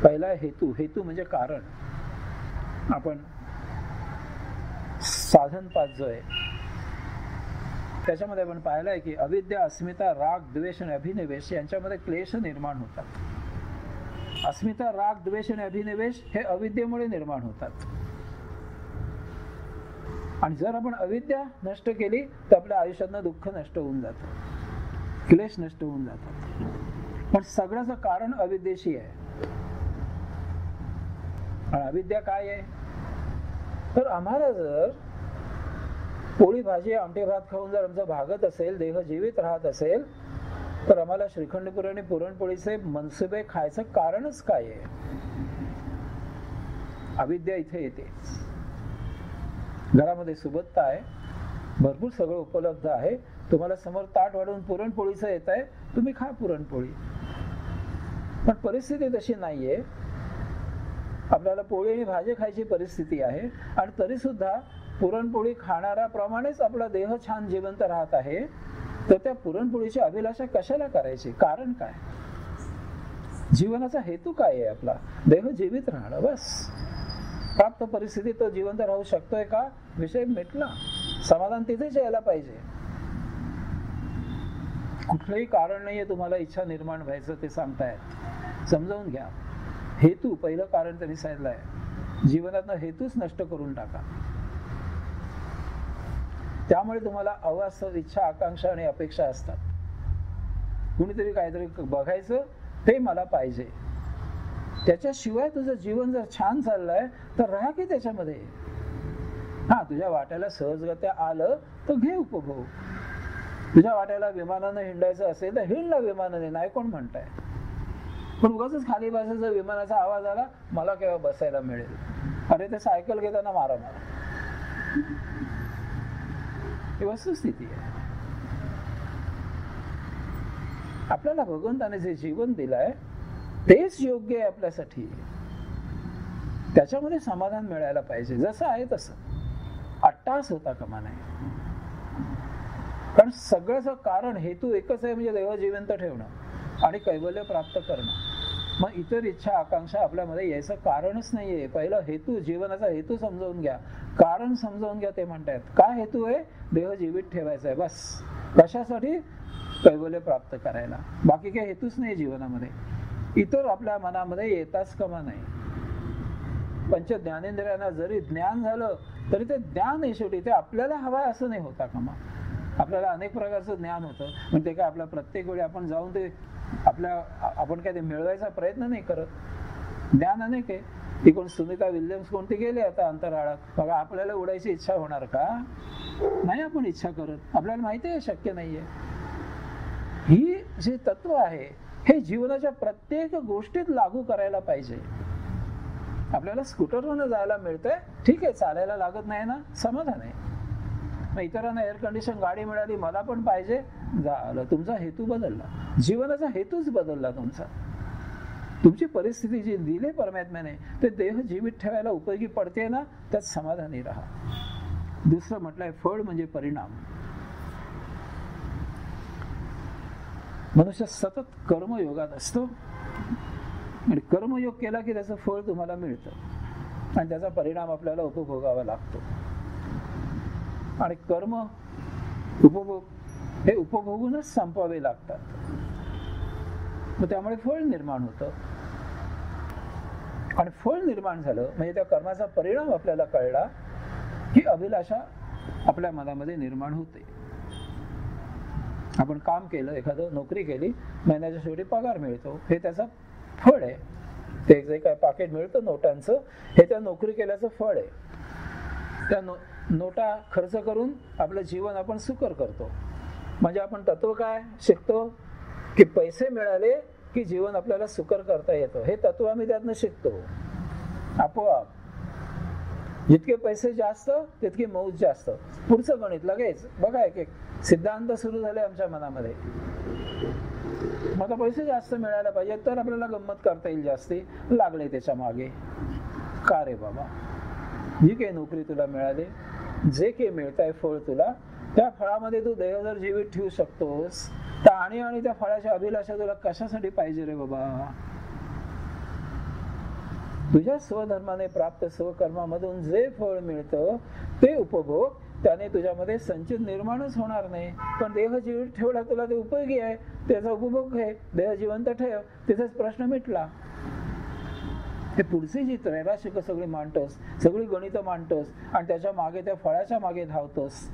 [SPEAKER 1] पहिला हेतू. हेतू म्हणजे कारण. आपण साधन 5 जो आहे त्याच्यामध्ये आपण पाहिलंय की अविद्या, अस्मिता, राग, द्वेष आणि अभिनिवेश यांच्यामध्ये क्लेश निर्माण होतात. अस्मिता, राग, द्वेष आणि अभिनिवेश हे अविद्येमुळे निर्माण होतात. आणि जर आपण अविद्या नष्ट केली तर आपल्या आयुष्यातनं दुःख नष्ट होऊन जातं, क्लेश नष्ट होऊन जातात. पण सगळ्याचं कारण अविद्येशी आहे. आणि अविद्या काय आहे तर आम्हाला जर पोळी भाजी आमटे भात खाऊन जर आमचं भागत असेल, देह जीवित राहत असेल तर आम्हाला श्रीखंडपुरी आणि पुरणपोळीचे मनसुबे खायचं कारणच काय आहे? अविद्या इथे येते. घरामध्ये सुबत्ता आहे, भरपूर सगळं उपलब्ध आहे, तुम्हाला समोर ताट वाढवून पुरणपोळीचं येत आहे, तुम्ही खा पुरणपोळी. पण परिस्थिती तशी नाहीये. आपल्याला पोळी आणि भाजी खायची परिस्थिती आहे आणि तरी सुद्धा पुरणपोळी खाणाऱ्याप्रमाणेच आपला देह छान जिवंत राहत आहे. तर त्या पुरणपोळीची अभिलाषा कशाला करायची? कारण काय? जीवनाचा हेतू काय आहे? आपला देह जीवित राहणं, बस. प्राप्त परिस्थितीत तो जिवंत राहू शकतोय का? विषय मिटला. समाधान तिथेच यायला पाहिजे. कुठलंही कारण नाहीये तुम्हाला इच्छा निर्माण व्हायचं ते सांगतायत. समजावून घ्या. हेतू पहिलं कारण त्यांनी सांगितलंय. जीवनातनं हेतूच नष्ट करून टाका. त्यामुळे तुम्हाला अवास्तव इच्छा, आकांक्षा आणि अपेक्षा असतात. कुणीतरी काहीतरी बघायचं, ते मला पाहिजे. त्याच्याशिवाय तुझं जीवन जर छान चाललंय तर राहा की त्याच्यामध्ये. हा, तुझ्या वाट्याला सहजगत्या आलं तर घे उपभोग. तुझ्या वाट्याला विमानानं हिंडायचं असेल तर हिंडला विमानाने, नाही कोण म्हणताय. पण उगाच खाली बसायचा, विमानाचा आवाज आला, मला केव्हा बसायला मिळेल. अरे ते सायकल घेताना मारा. ही वस्तुस्थिती आहे. आपल्याला भगवंताने जे जीवन दिलंय तेच योग्य आहे आपल्यासाठी. त्याच्यामध्ये समाधान मिळायला पाहिजे. जसं आहे तसं. अट्टास होता कामा नये. कारण सगळ्याचं कारण, हेतू एकच आहे, म्हणजे देह जिवंत ठेवणं आणि कैवल्य प्राप्त करणं. मग इतर इच्छा, आकांक्षा आपल्यामध्ये यायचं कारणच नाहीये. पहिलं हेतू, जीवनाचा हेतू समजावून घ्या, कारण समजावून घ्या. ते म्हणतायत काय हेतू आहे? देह जीवित ठेवायचा आहे, बस. कशासाठी? कैवल्य प्राप्त करायला. बाकी काही हेतूच नाही जीवनामध्ये. इतर आपल्या मनामध्ये येताच कामा नाही. पंच ज्ञानेंद्रियांना जरी ज्ञान झालं तरी ते ज्ञान आहे शेवटी. ते आपल्याला हवं असं नाही होता कामा. आपल्याला अनेक प्रकारचं ज्ञान होतं, पण ते काय आपल्या प्रत्येक वेळी आपण जाऊन ते आपण काय ते मिळवायचा प्रयत्न नाही करत. ज्ञान अनेक आहे. ती कोण सुनीता विल्यम्स कोणती गेली आता अंतराळात. बघा, आपल्याला उडायची इच्छा होणार का? नाही आपण इच्छा करत. आपल्याला माहिती आहे शक्य नाहीये. ही जे तत्व आहे हे जीवनाच्या प्रत्येक गोष्टीत लागू करायला पाहिजे. आपल्याला स्कूटरवरनं जायला मिळतंय, ठीक आहे, चालायला लागत नाही ना, समाधान आहे. मग इतरांना एअर कंडिशन गाडी मिळाली, मला पण पाहिजे, झालं. तुमचा हेतू बदलला. जीवनाचा हेतूच बदलला तुमचा. तुमची परिस्थिती जी दिली परमात्म्याने ते देह जीवित ठेवायला उपयोगी पडते ना, त्यात समाधानी राहा. दुसरं म्हटलंय फळ म्हणजे परिणाम. मनुष्य सतत कर्मयोगात असतो आणि कर्मयोग केला की त्याचं फळ तुम्हाला मिळतं आणि त्याचा परिणाम आपल्याला उपभोगावा लागतो. आणि कर्म उपभोग हे उपभोगूनच संपवावे लागतात. मग त्यामुळे फळ निर्माण होतं. आणि फळ निर्माण झालं म्हणजे त्या कर्माचा परिणाम आपल्याला कळला ही अभिलाषा आपल्या मनामध्ये निर्माण होते. आपण काम केलं, एखादं नोकरी केली, महिन्याच्या शेवटी पगार मिळतो, हे त्याचं फळ आहे. ते जे काय पाकिट मिळतं नोटांचं, हे त्या नोकरी केल्याचं फळ आहे. त्या नोटा खर्च करून आपलं जीवन आपण सुकर करतो. म्हणजे आपण तत्व काय शिकतो की पैसे मिळाले की जीवन आपल्याला सुकर करता येतं. हे तत्व आम्ही त्यातनं शिकतो आपोआप. जितके पैसे जास्त तितकी मौज जास्त. पुढचं गणित लगेच बघा, एक एक सिद्धांत सुरू झाले आमच्या मनामध्ये. मला पैसे जास्त मिळायला पाहिजे तर आपल्याला गंमत करता येईल जास्ती, लागले त्याच्या मागे. का रे बाबा, जी काही नोकरी तुला मिळाली, जे काही मिळतंय फळ तुला, त्या फळामध्ये तू देह जर जीवित ठेवू शकतोस तर आणि त्या फळाच्या अभिलाषा तुला कशासाठी पाहिजे रे बाबा? तुझ्या स्वधर्माने प्राप्त स्वकर्मामधून जे फळ मिळतं ते उपभोग, त्याने तुझ्यामध्ये संचित निर्माणच होणार नाही. पण देह जीवित ठेवला तुला ते उपयोगी आहे, त्याचा उपभोग घे, देह जिवंत ठेव, तिथेच प्रश्न मिटला. हे पुढची जी त्रैराशिक सगळी मांडतोस, सगळी गणित मांडतोस आणि त्याच्या मागे त्या फळाच्या मागे धावतोस,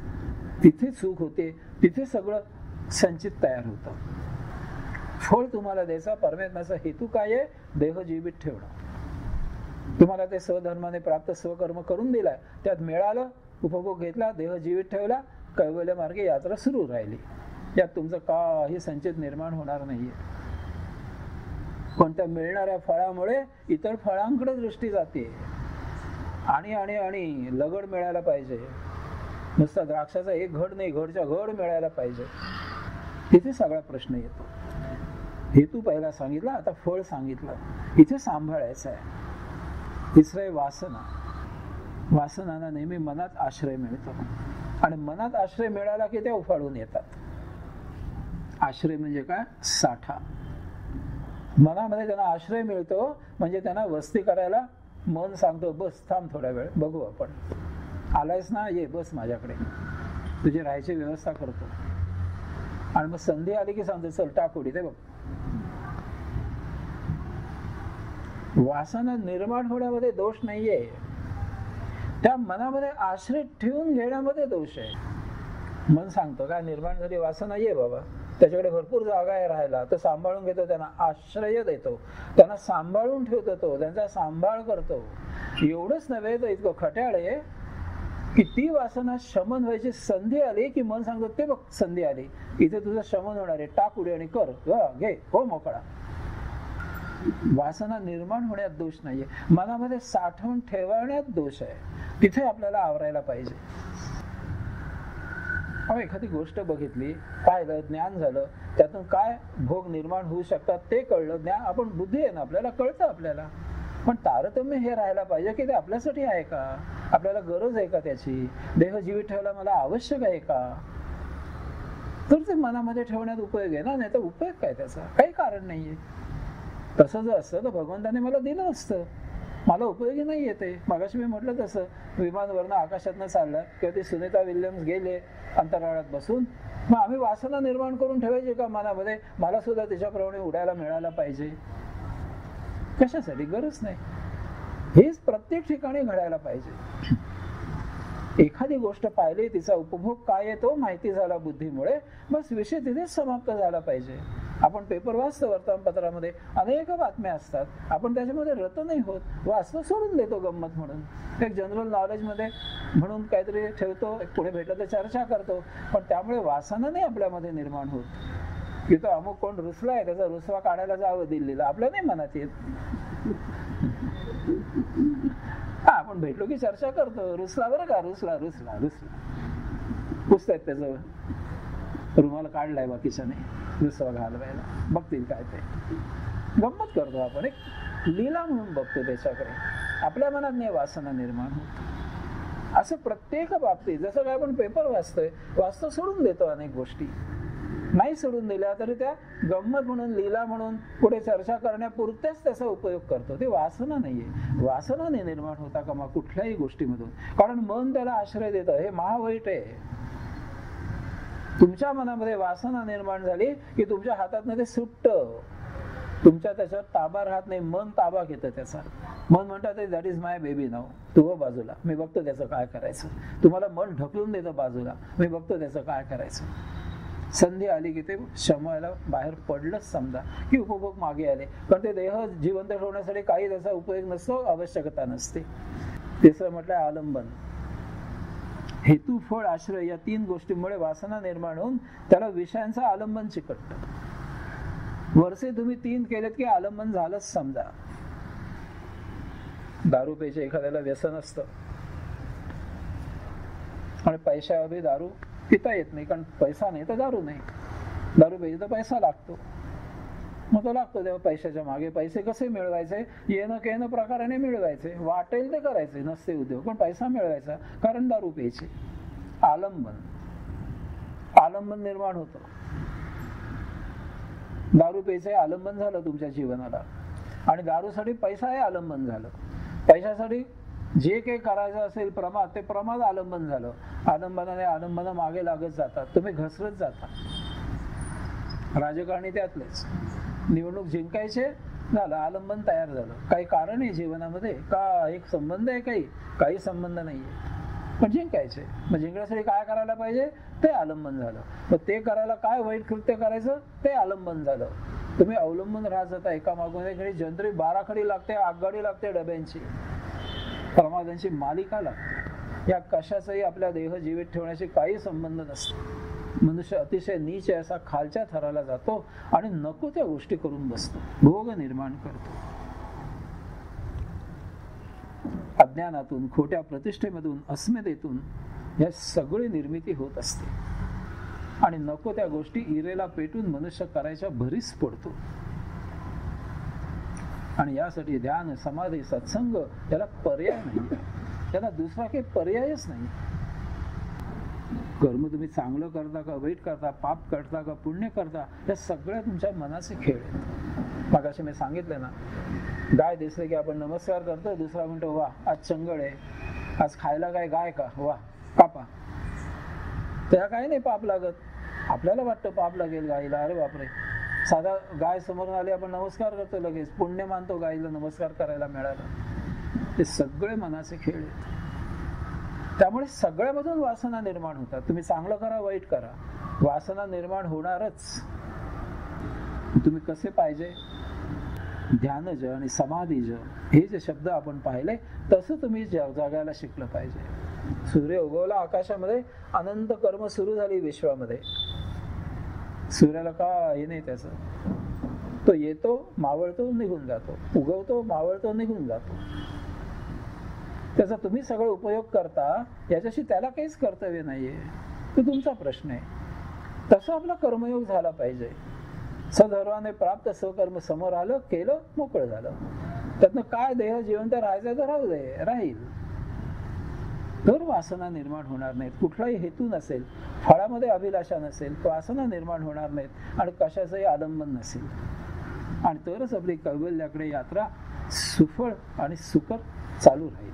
[SPEAKER 1] तिथे सुख होते, तिथे सगळं संचित तयार होतं. फळ तुम्हाला द्यायचा परमेश्वराचा हेतू काय आहे? देह जीवित ठेवणं. तुम्हाला ते स्वधर्माने प्राप्त स्वकर्म करून दिलाय, त्यात मिळालं, उपभोग घेतला, देह जीवित ठेवला, कैवल्य मार्गे यात्रा सुरू राहिली. यात तुमचं काही संचित निर्माण होणार नाहीये. पण त्या मिळणाऱ्या फळामुळे इतर फळांकडे दृष्टी जाते. आणि लगड मिळायला पाहिजे, नुसता द्राक्षाचा एक घड नाही, घडच्या घड मिळायला पाहिजे. तिथे सगळा प्रश्न येतो. हेतू पहिला सांगितला, आता फळ सांगितलं. इथे सांभाळायचं आहे. तिसरं आहे वासना. वासनांना नेहमी मनात आश्रय मिळतो आणि मनात आश्रय मिळाला की ते उफाळून येतात. आश्रय म्हणजे काय? साठा. मनामध्ये त्यांना आश्रय मिळतो म्हणजे त्यांना वस्ती करायला मन सांगतो, बस थांब थोडा वेळ, बघू आपण, आलायस ना, ये बस माझ्याकडे, तुझी राहायची व्यवस्था करतो. आणि मग संधी आली की सांगतो, चल टाक उडी. ते बघ, वासना निर्माण होण्यामध्ये दोष नाहीये, त्या मनामध्ये आश्रय ठेवून घेण्यामध्ये दोष आहे. मन सांगतो काय निर्माण झाली वासना, ये बाबा, त्याच्याकडे भरपूर जागा आहे राहायला, तो सांभाळून घेतो, त्यांना आश्रय देतो, त्यांना सांभाळून ठेवतो, तो त्यांचा सांभाळ करतो. एवढंच नव्हे तर इतकं खट्याळ आहे की ती वासना शमन व्हायची संधी आली की मन सांगतो, ते बघ संधी आली, इथे तुझं शमन होणार आहे, टाक उडी आणि कर, घे, हो मोकळा. वासना निर्माण होण्यात दोष नाहीये, मनामध्ये साठवून ठेवण्यात दोष आहे. तिथे आपल्याला आवरायला पाहिजे. एखादी गोष्ट बघितली, पाहिलं, ज्ञान झालं, त्यातून काय भोग निर्माण होऊ शकतात ते कळलं, ज्ञान, आपण बुद्धी आहे ना, आपल्याला कळतं आपल्याला. पण तारतम्य हे राहायला पाहिजे की ते आपल्यासाठी आहे का, आपल्याला गरज आहे का त्याची, देह जीवित ठेवायला मला आवश्यक आहे का, तर ते मनामध्ये ठेवण्यात उपयोग आहे ना. नाही तर उपयोग काय त्याचा? काही कारण नाहीये. तसं जर असतं तर भगवंताने मला दिलं असतं, मला उपयोगी नाही येते. मगाशी मी म्हटलं तसं, विमानवरनं आकाशातनं चाललं किंवा ते सुनीता विल्यम्स गेले अंतराळात बसून, मग आम्ही वासना निर्माण करून ठेवायची का मनामध्ये, मला सुद्धा तिच्याप्रमाणे उडायला मिळायला पाहिजे? कशासाठी? गरज नाही. हेच प्रत्येक ठिकाणी घडायला पाहिजे. एखादी गोष्ट पाहिली, तिचा उपभोग काय आहे तो माहिती झाला बुद्धीमुळे, बस विषय तिथेच समाप्त झाला पाहिजे. आपण पेपर वाचतो, वर्तमानपत्रामध्ये अनेक बातम्या असतात, आपण त्याच्यामध्ये रत नाही होत, वाचतो, सोडून देतो गंमत म्हणून, एक जनरल नॉलेज मध्ये म्हणून काहीतरी ठेवतो, पुढे भेटलं तर चर्चा करतो. पण त्यामुळे वासना नाही आपल्यामध्ये निर्माण होत. इथं अमुक कोण रुसलाय, त्याचा रुसवा काढायला जावं दिल्लीला, आपल्या नाही मनात येत. आपण भेटलो की चर्चा करतो, रुसला बरं का, रुसला रुसला रुसला, पुसतायत त्याचं रुमाल काढलाय बाकीच्याने रुसवा घालवायला, बघतील काय ते, गंमत करतो आपण, एक लीला म्हणून बघतो त्याच्याकडे. आपल्या मनात नाही वासना निर्माण होत. असं प्रत्येक बाबतीत, जसं काय आपण पेपर वाचतो, सोडून देतो अनेक गोष्टी. नाही सोडून दिल्या तरी त्या गंमत म्हणून, लीला म्हणून, पुढे चर्चा करण्यापुरतेच त्याचा उपयोग करतो. ते वासना नाहीये. वासना नाही निर्माण होता का मग कुठल्याही गोष्टीमधून, कारण मन त्याला आश्रय देतं. हे महावाईट आहे. तुमच्या मनामध्ये वासना निर्माण झाली की तुमच्या हातातनं ते सुटतं, तुमच्या त्याच्यावर ताबा राहत नाही, मन ताबा घेतं त्याचा. मन म्हणतात दॅट इज माय बेबी नाव, तू हो बाजूला, मी बघतो त्याचं काय करायचं. तुम्हाला मन ढकलून देतं बाजूला, मी बघतो त्याचं काय करायचं. संधी आली की ते शमायला बाहेर पडलंच समजा की उपभोग मागे आले, पण ते देह जिवंत ठेवण्यासाठी काही त्याचा उपयोग नसतो, आवश्यकता नसते. तिसरं म्हटलं आलंबन. हेतू, फळ, आश्रय या तीन गोष्टींमुळे वासना निर्माण होऊन त्याला विषयांचं आलंबन चिकटतं. वर्षे तुम्ही 3 केलेत की आलंबन झालंच समजा. दारू प्यायचे एखाद्याला व्यसन असतं आणि पैशाअभावी दारू पिता येत नाही, कारण पैसा नाही तर दारू नाही. दारू प्यायची तर पैसा लागतो, मग तो लागतो तेव्हा पैशाच्या मागे. पैसे कसे मिळवायचे? येणं केणं प्रकाराने मिळवायचे, वाटेल ते करायचे, नसते उद्योग, पण पैसा मिळवायचा कारण दारू प्यायचे. आलंबन निर्माण होतं. दारू प्यायचे आलंबन झालं तुमच्या जीवनाला, आणि दारूसाठी पैसा हे आलंबन झालं. पैशासाठी जे काही करायचं असेल प्रमाद, ते प्रमाद आलंबन झालं. आलंबना मागे लागत जातात, तुम्ही घसरत जाता. राजकारणी त्यातलेच. निवडणूक जिंकायचे, झालं आलंबन तयार झालं. काही कारण आहे जीवनामध्ये का? एक संबंध आहे? काही संबंध नाहीये, पण जिंकायचे. मग जिंकण्यासाठी काय करायला पाहिजे? ते आलंबन झालं. मग ते करायला काय वाईट कृत्य करायचं? ते आलंबन झालं. तुम्ही अवलंबून राहत जाता एका मागून एक. जंत्री 12 खडी लागते, आगगाडी लागते डब्यांची, प्रमादांची मालिका लागते. या कशाचाही आपल्या देह जीवित ठेवण्याशी काही संबंध नसतो. मनुष्य अतिशय नीच असा खालच्या थराला जातो आणि नको त्या गोष्टी करून बसतो, भोग निर्माण करतो. अज्ञानातून, खोट्या प्रतिष्ठेमधून, अस्मितेतून या सगळी निर्मिती होत असते आणि नको त्या गोष्टी इरेला पेटून मनुष्य करायच्या भरीस पडतो. आणि यासाठी ध्यान, समाधी, सत्संग याला पर्याय नाही, त्याला दुसरा काही पर्यायच नाही. कर्म तुम्ही चांगलं करता का वाईट करता, पाप करता का पुण्य करता, या सगळ्या तुमच्या मनाचे खेळ आहेत. मगाशी मी सांगितलं ना, गाय दिसले की आपण नमस्कार करतो, दुसरा म्हणतो वा आज चंगळ आहे, आज खायला काय गाय का, वा कापा. त्याला काही नाही पाप लागत. आपल्याला वाटतं पाप लागेल गायीला, अरे बापरे. साधा गाय समोरून आली आपण नमस्कार करतो, लगेच पुण्य मानतो गायीला नमस्कार करायला मिळालं. ते सगळे मनाचे खेळ आहेत. त्यामुळे सगळ्यामधून वासना निर्माण होतात. तुम्ही चांगलं करा वाईट करा, वासना निर्माण होणारच. तुम्ही कसे पाहिजे? ध्यानज आणि समाधीज हे जे शब्द आपण पाहिले तसं तुम्ही जगायला शिकलं पाहिजे. सूर्य उगवला आकाशामध्ये, अनंत कर्म सुरू झाली विश्वामध्ये. सूर्याला का हे नाही त्याचं, तो येतो, मावळतो, निघून जातो, उगवतो, मावळतो, निघून जातो. त्याचा तुम्ही सगळं उपयोग करता, याच्याशी त्याला काहीच कर्तव्य नाहीये, तो तुमचा प्रश्न आहे. तसं आपला कर्मयोग झाला पाहिजे. सधर्वाने प्राप्त स्वकर्म समोर आलं, केलं, मोकळं झालं. त्यातनं काय देह जिवंत राहायचं तर राहू दे, राहील. तर वासना निर्माण होणार नाहीत. कुठलाही हेतू नसेल, फळामध्ये अभिलाषा नसेल, वासना निर्माण होणार नाहीत आणि कशाचंही आलंबन नसेल. आणि तरच आपली कैवल्याकडे यात्रा सुफळ आणि सुकर चालू राहील.